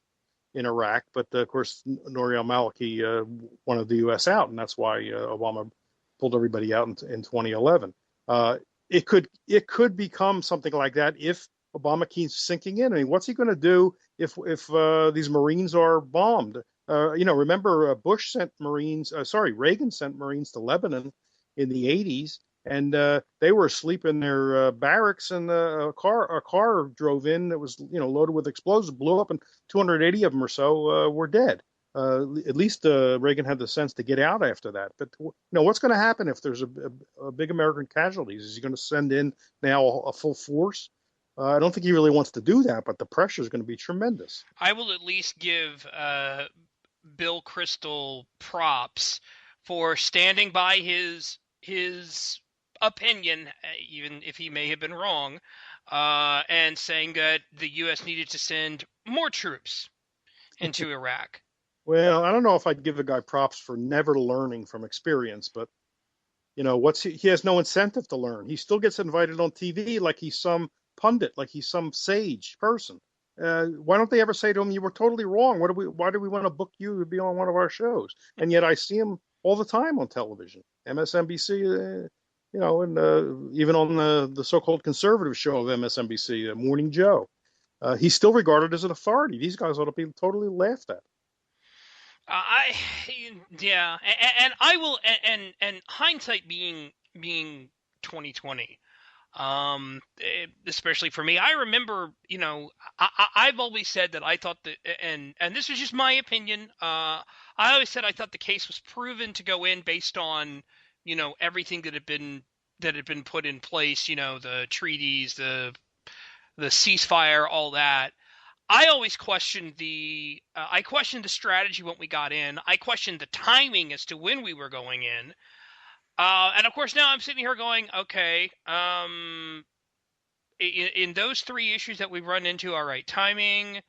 in Iraq, but of course Nouri al-Maliki wanted the U.S. out, and that's why Obama pulled everybody out in 2011. It could become something like that if Obama keeps sinking in. I mean, what's he going to do if these Marines are bombed? Remember Bush sent Marines. Reagan sent Marines to Lebanon in the 80s, and they were asleep in their barracks, and a car drove in that was loaded with explosives, blew up, and 280 of them or so were dead. At least Reagan had the sense to get out after that. But what's going to happen if there's a big American casualties? Is he going to send in now a full force? I don't think he really wants to do that, but the pressure is going to be tremendous. I will at least give Bill Kristol props for standing by his opinion, even if he may have been wrong, and saying that the U.S. needed to send more troops into Iraq. Well, I don't know if I'd give the guy props for never learning from experience, but he has no incentive to learn. He still gets invited on TV like he's some pundit, like he's some sage person. Why don't they ever say to him, "You were totally wrong. Why do we want to book you to be on one of our shows?" And yet I see him all the time on television, MSNBC, and even on the so-called conservative show of MSNBC, Morning Joe. He's still regarded as an authority. These guys ought to be totally laughed at. And I will, and hindsight being 2020, especially for me, I remember, I've always said that I thought that, and this is just my opinion. I always said I thought the case was proven to go in based on, everything that had been put in place, the treaties, the ceasefire, all that. I always questioned the strategy when we got in. I questioned the timing as to when we were going in. And of course now I'm sitting here going, okay, in those three issues that we've run into, all right, timing,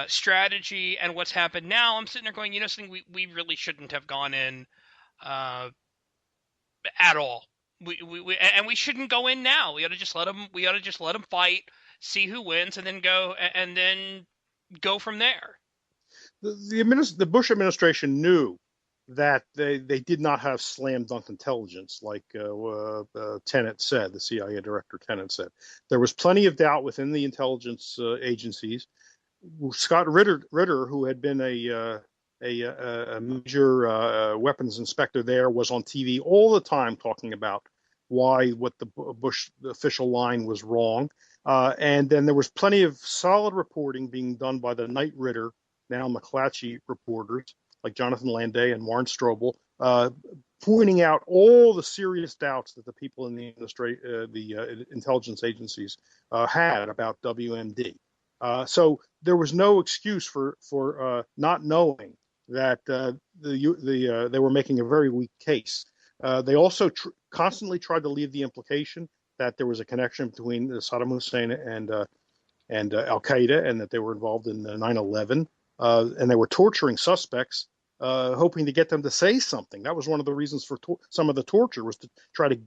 strategy, and what's happened now, I'm sitting there going, something we really shouldn't have gone in at all. We shouldn't go in now. We ought to just let them fight, see who wins, and then go from there. The Bush administration knew that they did not have slam dunk intelligence, like Tenet said, the CIA director Tenet said. There was plenty of doubt within the intelligence agencies. Scott Ritter, who had been a major weapons inspector there, was on TV all the time talking about what the Bush official line was wrong. And then there was plenty of solid reporting being done by the Night Ritter, now McClatchy reporters, like Jonathan Landay and Warren Strobel, pointing out all the serious doubts that the people in the intelligence agencies had about WMD. So there was no excuse for not knowing that they were making a very weak case. They also constantly tried to leave the implication that there was a connection between Saddam Hussein and Al Qaeda, and that they were involved in 9/11, and they were torturing suspects, hoping to get them to say something. That was one of the reasons for some of the torture, was to try to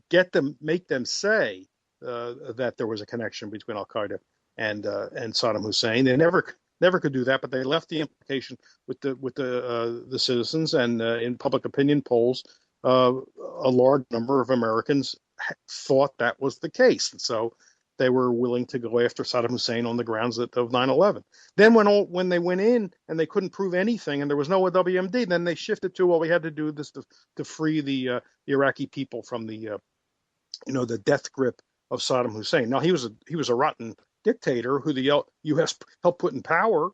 make them say that there was a connection between Al Qaeda and Saddam Hussein. They never could do that, but they left the implication with the citizens, and in public opinion polls, a large number of Americans thought that was the case, and so they were willing to go after Saddam Hussein on the grounds of 9/11. Then when they went in and they couldn't prove anything, and there was no WMD, then they shifted to, well, we had to do this to free the Iraqi people from the death grip of Saddam Hussein. Now he was a rotten dictator who the U.S. helped put in power,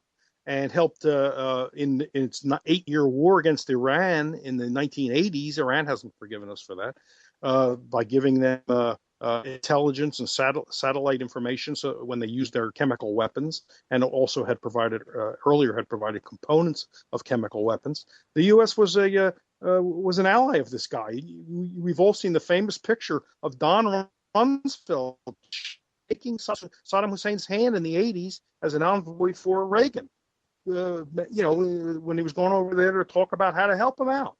and helped in its 8-year war against Iran in the 1980s. Iran hasn't forgiven us for that, by giving them intelligence and satellite information. So when they used their chemical weapons, and also had provided earlier had provided components of chemical weapons, the U.S. was an ally of this guy. We've all seen the famous picture of Don Rumsfeld shaking Saddam Hussein's hand in the 80s as an envoy for Reagan. When he was going over there to talk about how to help him out.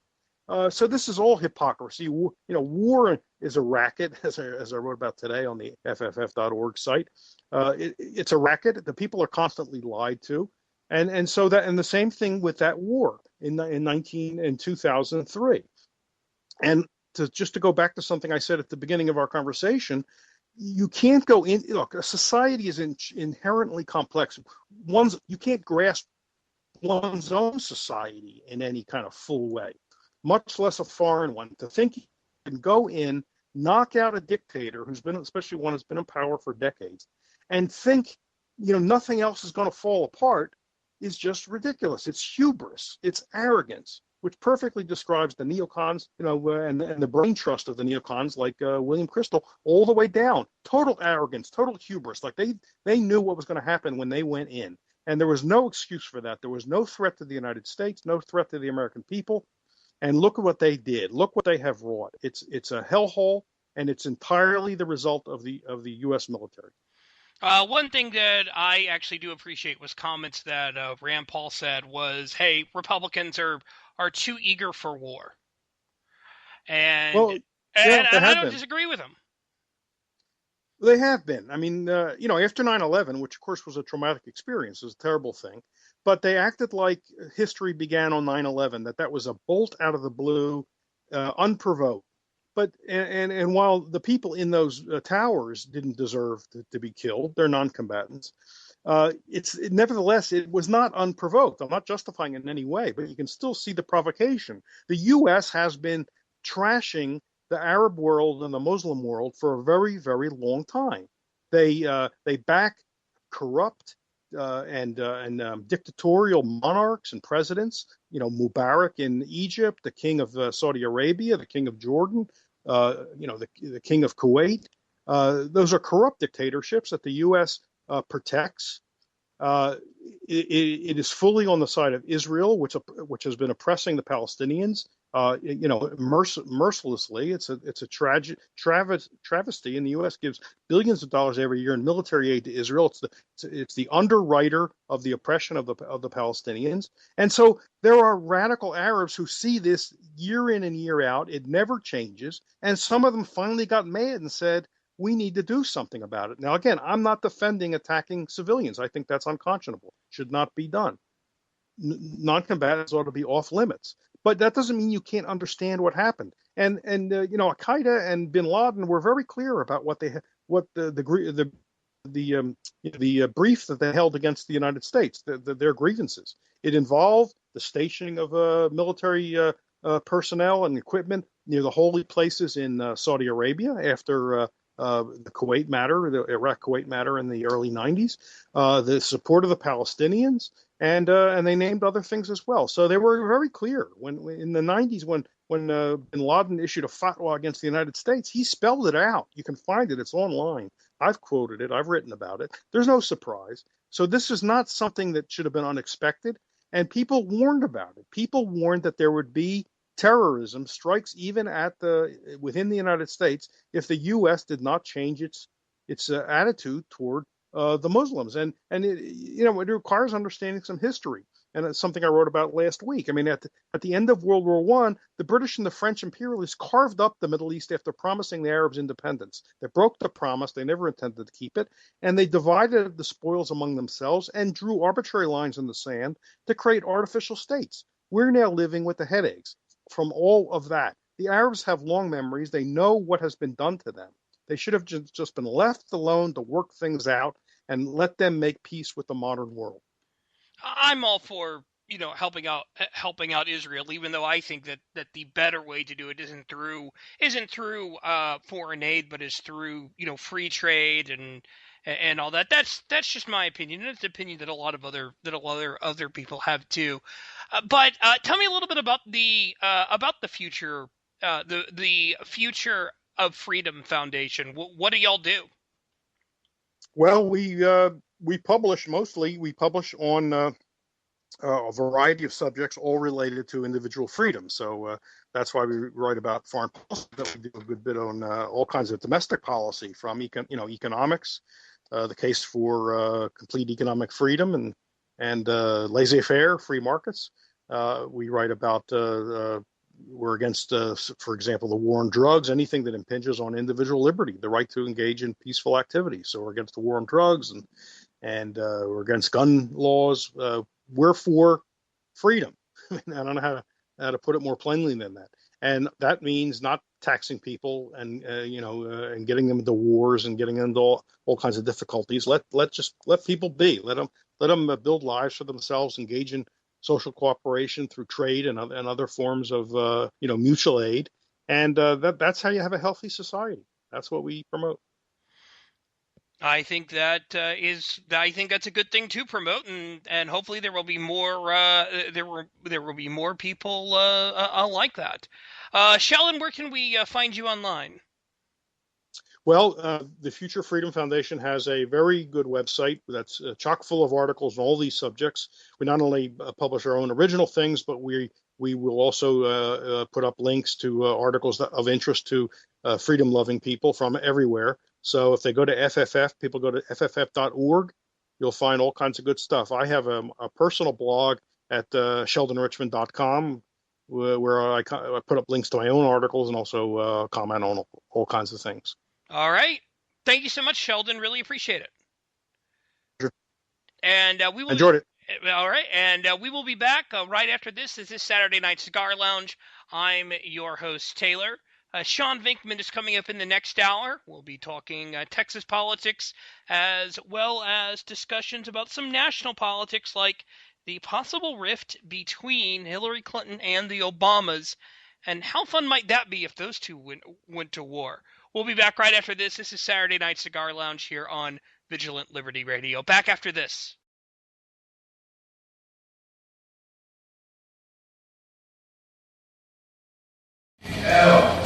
So this is all hypocrisy. War is a racket, as I wrote about today on the FFF.org site. It's a racket. The people are constantly lied to, and the same thing with that war in 2003. And to go back to something I said at the beginning of our conversation, you can't go in. Look, a society is inherently complex. You can't grasp one's own society in any kind of full way, much less a foreign one. To think you can go in, knock out a dictator especially one who's been in power for decades, and think nothing else is going to fall apart is just ridiculous. It's hubris. It's arrogance, which perfectly describes the neocons, and the brain trust of the neocons, like William Crystal, all the way down. Total arrogance, total hubris. Like they knew what was going to happen when they went in. And there was no excuse for that. There was no threat to the United States, no threat to the American people. And look at what they did. Look what they have wrought. It's a hellhole, and it's entirely the result of the U.S. military. One thing that I actually do appreciate was comments that Rand Paul said was, "Hey, Republicans are too eager for war," and I don't disagree with him. They have been. I mean, after 9/11, which of course was a traumatic experience, it was a terrible thing, but they acted like history began on 9/11, that was a bolt out of the blue, unprovoked. But and while the people in those towers didn't deserve to be killed, they're non-combatants. Nevertheless, it was not unprovoked. I'm not justifying it in any way, but you can still see the provocation. The U.S. has been trashing the Arab world and the Muslim world for a very, very long time. They back corrupt and dictatorial monarchs and presidents. Mubarak in Egypt, the king of Saudi Arabia, the king of Jordan, the king of Kuwait. Those are corrupt dictatorships that the U.S. protects. It is fully on the side of Israel, which has been oppressing the Palestinians, mercilessly. It's a travesty, and the U.S. gives billions of dollars every year in military aid to Israel. It's the underwriter of the oppression of the Palestinians, and so there are radical Arabs who see this year in and year out. It never changes, and some of them finally got mad and said, we need to do something about it. Now, again, I'm not defending attacking civilians. I think that's unconscionable. Should not be done. Non-combatants ought to be off limits. But that doesn't mean you can't understand what happened. And Al-Qaeda and Bin Laden were very clear about what the brief that they held against the United States, their grievances. It involved the stationing of military personnel and equipment near the holy places in Saudi Arabia after the Kuwait matter, the Iraq-Kuwait matter in the early 90s, the support of the Palestinians, and they named other things as well. So they were very clear when in the 90s when Bin Laden issued a fatwa against the United States. He spelled it out. You can find it. It's online. I've quoted it. I've written about it. There's no surprise. So this is not something that should have been unexpected. And people warned about it. People warned that there would be terrorism strikes even within the United States if the U.S. did not change its attitude toward the Muslims, and it requires understanding some history, and it's something I wrote about last week. I mean, at the end of World War I, the British and the French imperialists carved up the Middle East after promising the Arabs independence. They broke the promise; they never intended to keep it, and they divided the spoils among themselves and drew arbitrary lines in the sand to create artificial states. We're now living with the headaches from all of that. The Arabs have long memories. They know what has been done to them. They should have just been left alone to work things out and let them make peace with the modern world. I'm all for helping out Israel, even though I think that the better way to do it isn't through foreign aid, but is through free trade and all that. That's just my opinion, and it's an opinion that a lot of other people have too. But tell me a little bit about the future, the future of Freedom Foundation? What do y'all do? Well, we publish on a variety of subjects, all related to individual freedom. So that's why we write about foreign policy. That we do a good bit on all kinds of domestic policy, from economics, the case for complete economic freedom and laissez-faire, free markets. We write about we're against, for example, the war on drugs, anything that impinges on individual liberty, the right to engage in peaceful activities. So we're against the war on drugs, and we're against gun laws. We're for freedom. I don't know how to put it more plainly than that. And that means not taxing people and and getting them into wars and getting them into all kinds of difficulties. Let people be. Let them build lives for themselves, engage in social cooperation through trade and other forms of mutual aid. And that's how you have a healthy society. That's what we promote. I think that I think that's a good thing to promote, and hopefully there will be more there will be more people like that. Sheldon, where can we find you online? Well, the Future Freedom Foundation has a very good website that's chock full of articles on all these subjects. We not only publish our own original things, but we will also put up links to articles of interest to freedom-loving people from everywhere. So if they go to FFF, people go to fff.org, you'll find all kinds of good stuff. I have a personal blog at sheldonrichmond.com where I put up links to my own articles and also comment on all kinds of things. All right. Thank you so much, Sheldon. Really appreciate it. Sure. And we will enjoyed it. All right. And we will be back right after this. This is Saturday Night Cigar Lounge. I'm your host, Taylor. Sean Vinkman is coming up in the next hour. We'll be talking Texas politics as well as discussions about some national politics, like the possible rift between Hillary Clinton and the Obamas. And how fun might that be if those two went to war? We'll be back right after this. This is Saturday Night Cigar Lounge here on Vigilant Liberty Radio. Back after this. VLR.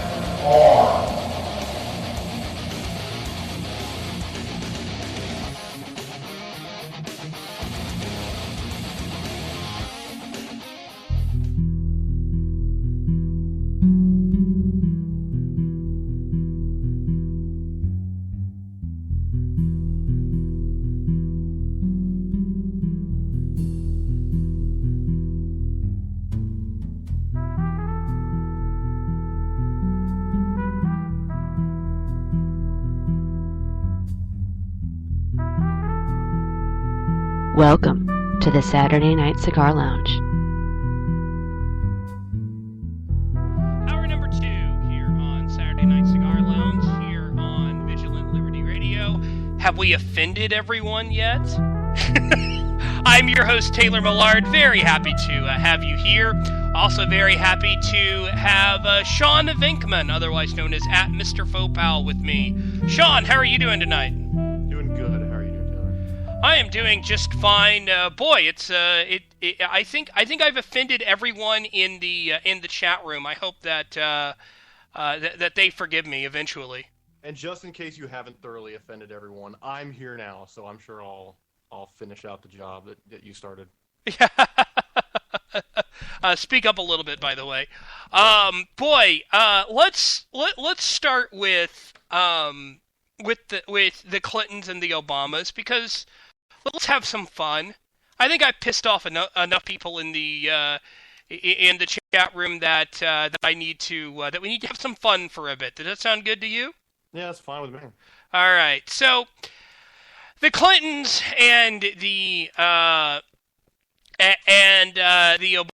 Welcome to the Saturday Night Cigar Lounge. Hour number 2 here on Saturday Night Cigar Lounge, here on Vigilant Liberty Radio. Have we offended everyone yet? I'm your host, Taylor Millard. Very happy to have you here. Also very happy to have Sean Vinkman, otherwise known as @Mr. Faux Pal, with me. Sean, how are you doing tonight? Doing good. How are you doing, Taylor? I am doing just fine. Boy, it's I think I've offended everyone in the chat room. I hope that that they forgive me eventually. And just in case you haven't thoroughly offended everyone, I'm here now, so I'm sure I'll finish out the job that you started. Speak up a little bit, by the way. Let's start with the Clintons and the Obamas, because let's have some fun. I think I pissed off enough people in the chat room that we need to have some fun for a bit. Does that sound good to you? Yeah, that's fine with me. All right. So the Clintons and the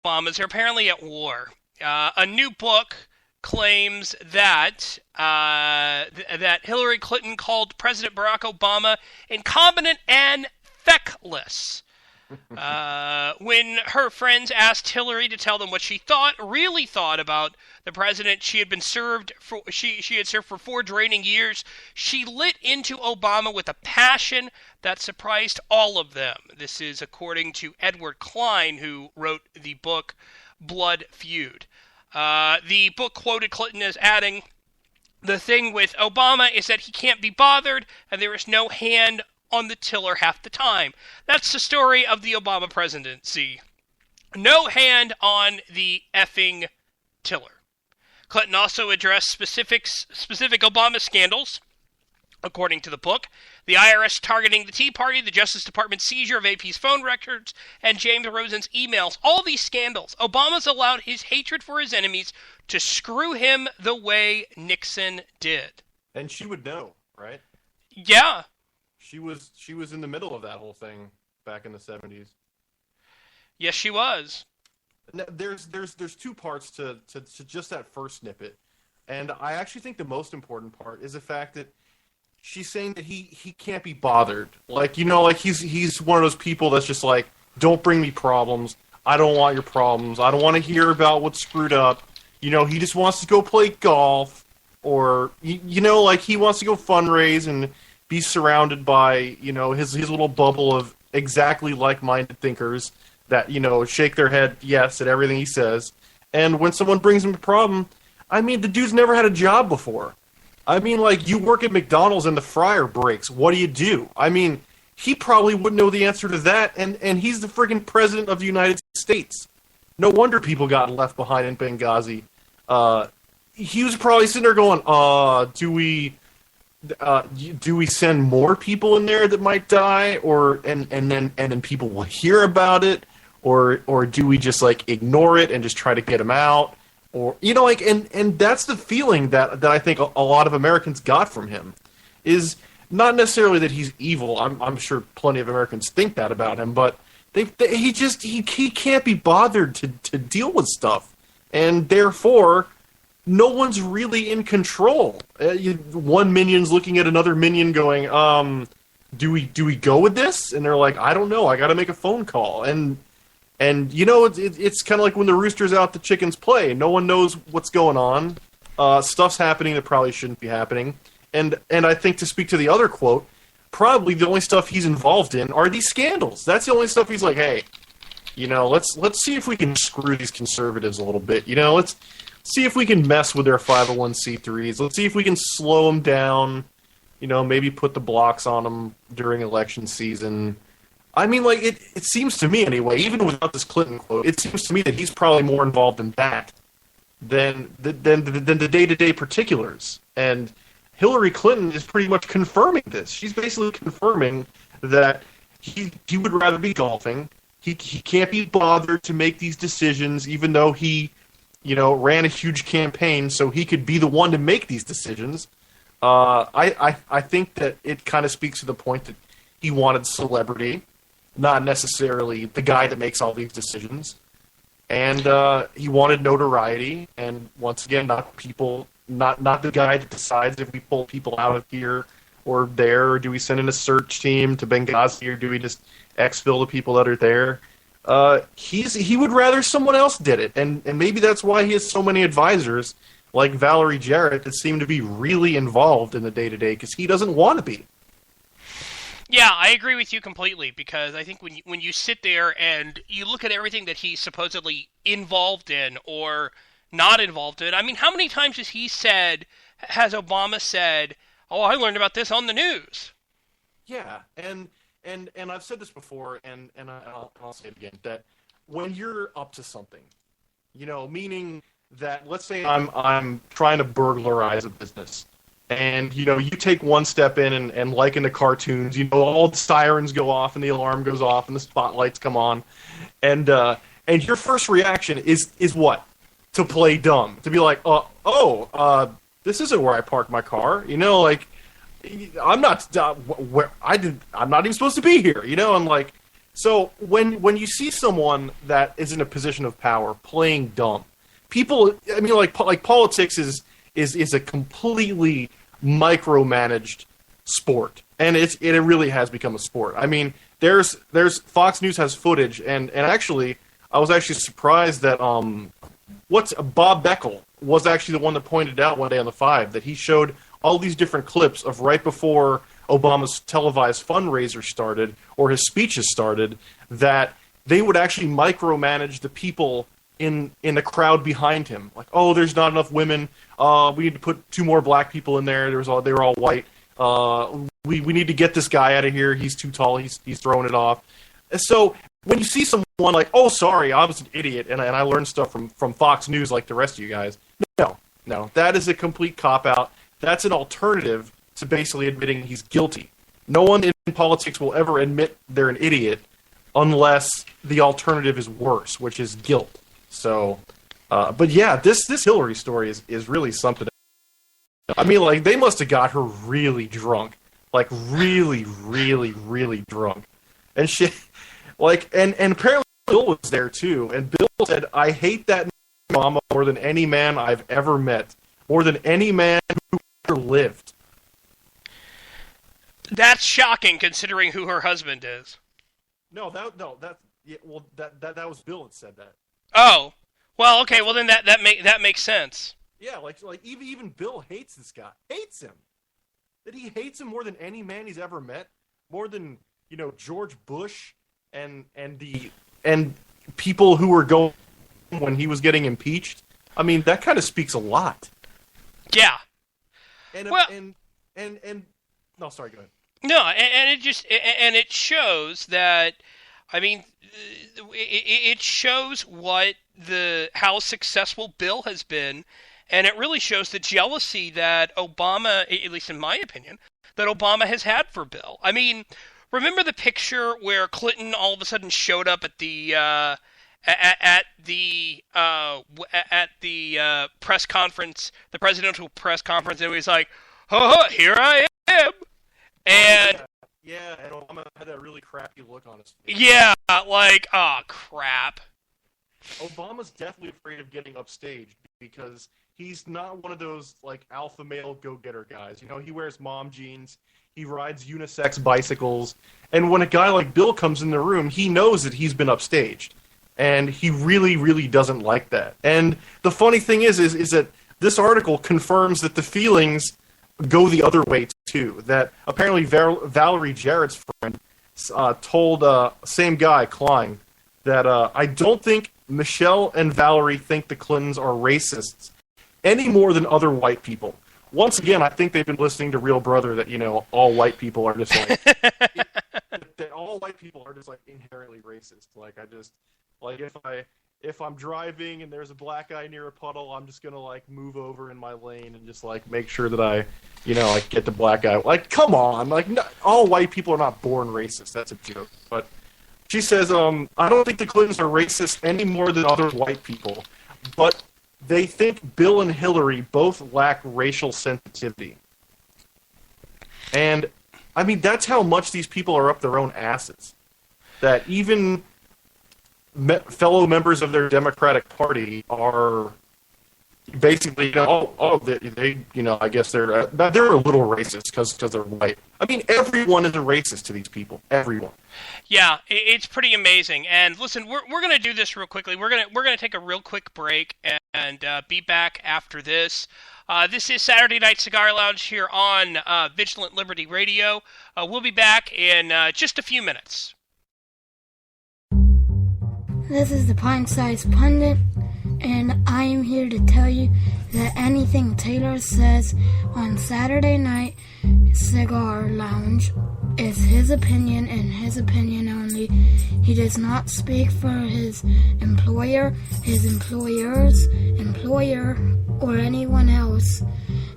Obamas are apparently at war. A new book claims that that Hillary Clinton called President Barack Obama incompetent and feckless. When her friends asked Hillary to tell them what she really thought about the president she had served for 4 draining years, she lit into Obama with a passion that surprised all of them. This is according to Edward Klein, who wrote the book Blood Feud. The book quoted Clinton as adding, The thing with Obama is that he can't be bothered, and there is no hand on the tiller half the time. That's the story of the Obama presidency. No hand on the effing tiller. Clinton also addressed specific Obama scandals. According to the book, the IRS targeting the Tea Party, the Justice Department seizure of AP's phone records, and James Rosen's emails. All these scandals. Obama's allowed his hatred for his enemies to screw him the way Nixon did. And she would know, right? Yeah. She was in the middle of that whole thing back in the 70s. Yes, she was. Now, there's two parts to just that first snippet. And I actually think the most important part is the fact that she's saying that he can't be bothered. Like, like he's one of those people that's just like, don't bring me problems. I don't want your problems. I don't want to hear about what's screwed up. He just wants to go play golf, or like he wants to go fundraise and be surrounded by his little bubble of exactly like-minded thinkers that shake their head yes at everything he says. And when someone brings him a problem, I mean, the dude's never had a job before. I mean, like, you work at McDonald's and the fryer breaks. What do? I mean, he probably wouldn't know the answer to that, and he's the friggin' president of the United States. No wonder people got left behind in Benghazi. He was probably sitting there going, do we send more people in there that might die, and then people will hear about it, or do we just like ignore it and just try to get them out? Or and that's the feeling that I think a lot of Americans got from him, is not necessarily that he's evil. I'm sure plenty of Americans think that about him, but he can't be bothered to deal with stuff, and therefore no one's really in control. One minion's looking at another minion going, do we go with this? And they're like, I don't know. I got to make a phone call. And it's kind of like when the rooster's out, the chickens play. No one knows what's going on. Stuff's happening that probably shouldn't be happening. And I think, to speak to the other quote, probably the only stuff he's involved in are these scandals. That's the only stuff he's like, hey, let's see if we can screw these conservatives a little bit. Let's see if we can mess with their 501c3s. Let's see if we can slow them down. Maybe put the blocks on them during election season. I mean, like, it seems to me anyway, even without this Clinton quote, it seems to me that he's probably more involved in that than the day-to-day particulars. And Hillary Clinton is pretty much confirming this. She's basically confirming that he would rather be golfing. He can't be bothered to make these decisions, even though he, ran a huge campaign so he could be the one to make these decisions. I think that it kind of speaks to the point that he wanted celebrity, not necessarily the guy that makes all these decisions. And he wanted notoriety, and once again, not the guy that decides if we pull people out of here or there, or do we send in a search team to Benghazi, or do we just exfil the people that are there. He would rather someone else did it, and maybe that's why he has so many advisors like Valerie Jarrett that seem to be really involved in the day-to-day, because he doesn't want to be. Yeah, I agree with you completely, because I think when you sit there and you look at everything that he's supposedly involved in or not involved in, I mean, how many times has Obama said, oh, I learned about this on the news? Yeah, and I've said this before, and I'll say it again, that when you're up to something, meaning that, let's say I'm trying to burglarize a business, and you take one step in, and like in the cartoons, all the sirens go off and the alarm goes off and the spotlights come on, and your first reaction is what? To play dumb, to be like, this isn't where I parked my car, like, I'm not even supposed to be here, and like, so when you see someone that is in a position of power playing dumb, people, I mean, like politics is a completely micromanaged sport, and it really has become a sport. I mean, there's Fox News has footage, and actually, I was actually surprised that Bob Beckel was actually the one that pointed out one day on the 5 that he showed all these different clips of right before Obama's televised fundraiser started, or his speeches started, that they would actually micromanage the people in the crowd behind him, like, oh, there's not enough women. We need to put 2 more black people in there. They were all white. We need to get this guy out of here. He's too tall. He's throwing it off. And so when you see someone like, oh, sorry, I was an idiot, and I learned stuff from Fox News like the rest of you guys. No, that is a complete cop-out. That's an alternative to basically admitting he's guilty. No one in politics will ever admit they're an idiot unless the alternative is worse, which is guilt. So, but yeah, this Hillary story is really something. I mean, like, they must have got her really drunk. Like, really, really, really drunk. And she, like, and apparently Bill was there, too. And Bill said, I hate that mama more than any man I've ever met. More than any man who ever lived. That's shocking, considering who her husband is. That was Bill that said that. Oh, well, okay, well then that makes sense. Yeah, like even Bill hates this guy. Hates him. That he hates him more than any man he's ever met. More than, George Bush and people who were going when he was getting impeached. I mean, that kind of speaks a lot. Yeah. No, sorry, go ahead. No, and it shows that, I mean, it shows how successful Bill has been, and it really shows the jealousy that Obama, at least in my opinion, that Obama has had for Bill. I mean, remember the picture where Clinton all of a sudden showed up at the press conference, the presidential press conference, and he was like, "Oh, here I am." And and Obama had that really crappy look on his face. Yeah, like, oh, crap. Obama's definitely afraid of getting upstaged because he's not one of those, like, alpha male go-getter guys. He wears mom jeans, he rides unisex bicycles, and when a guy like Bill comes in the room, he knows that he's been upstaged. And he really, really doesn't like that. And the funny thing is that this article confirms that the feelings go the other way, too. That apparently Valerie Jarrett's friend told same guy, Klein, that I don't think Michelle and Valerie think the Clintons are racists any more than other white people. Once again, I think they've been listening to Real Brother that, all white people are just like... that all white people are just, like, inherently racist. Like, if I'm driving and there's a black guy near a puddle, I'm just gonna, like, move over in my lane and just, like, make sure that I, like, get the black guy. Like, come on! Like, all white people are not born racist. That's a joke. But she says, I don't think the Clintons are racist any more than other white people, but they think Bill and Hillary both lack racial sensitivity. And, I mean, that's how much these people are up their own asses. That even fellow members of their Democratic Party are basically, they I guess they're a little racist because they're white. I mean, everyone is a racist to these people. Everyone. Yeah, it's pretty amazing. And listen, we're going to do this real quickly. We're going to take a real quick break and be back after this. This is Saturday Night Cigar Lounge here on Vigilant Liberty Radio. We'll be back in just a few minutes. This is the Pint-Sized Pundit, and I am here to tell you that anything Taylor says on Saturday Night Cigar Lounge is his opinion and his opinion only. He does not speak for his employer, his employer's employer, or anyone else.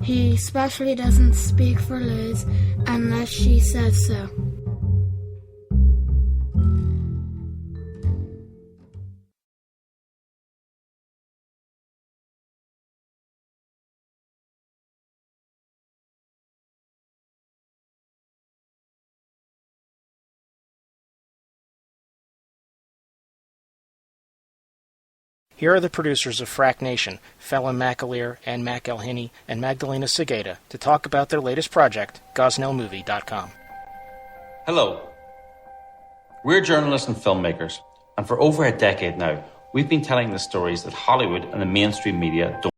He especially doesn't speak for Liz unless she says so. Here are the producers of Frack Nation, Fallon McAleer, and Mac Elhinney, and Magdalena Segeda, to talk about their latest project, GosnellMovie.com. Hello. We're journalists and filmmakers, and for over a decade now, we've been telling the stories that Hollywood and the mainstream media don't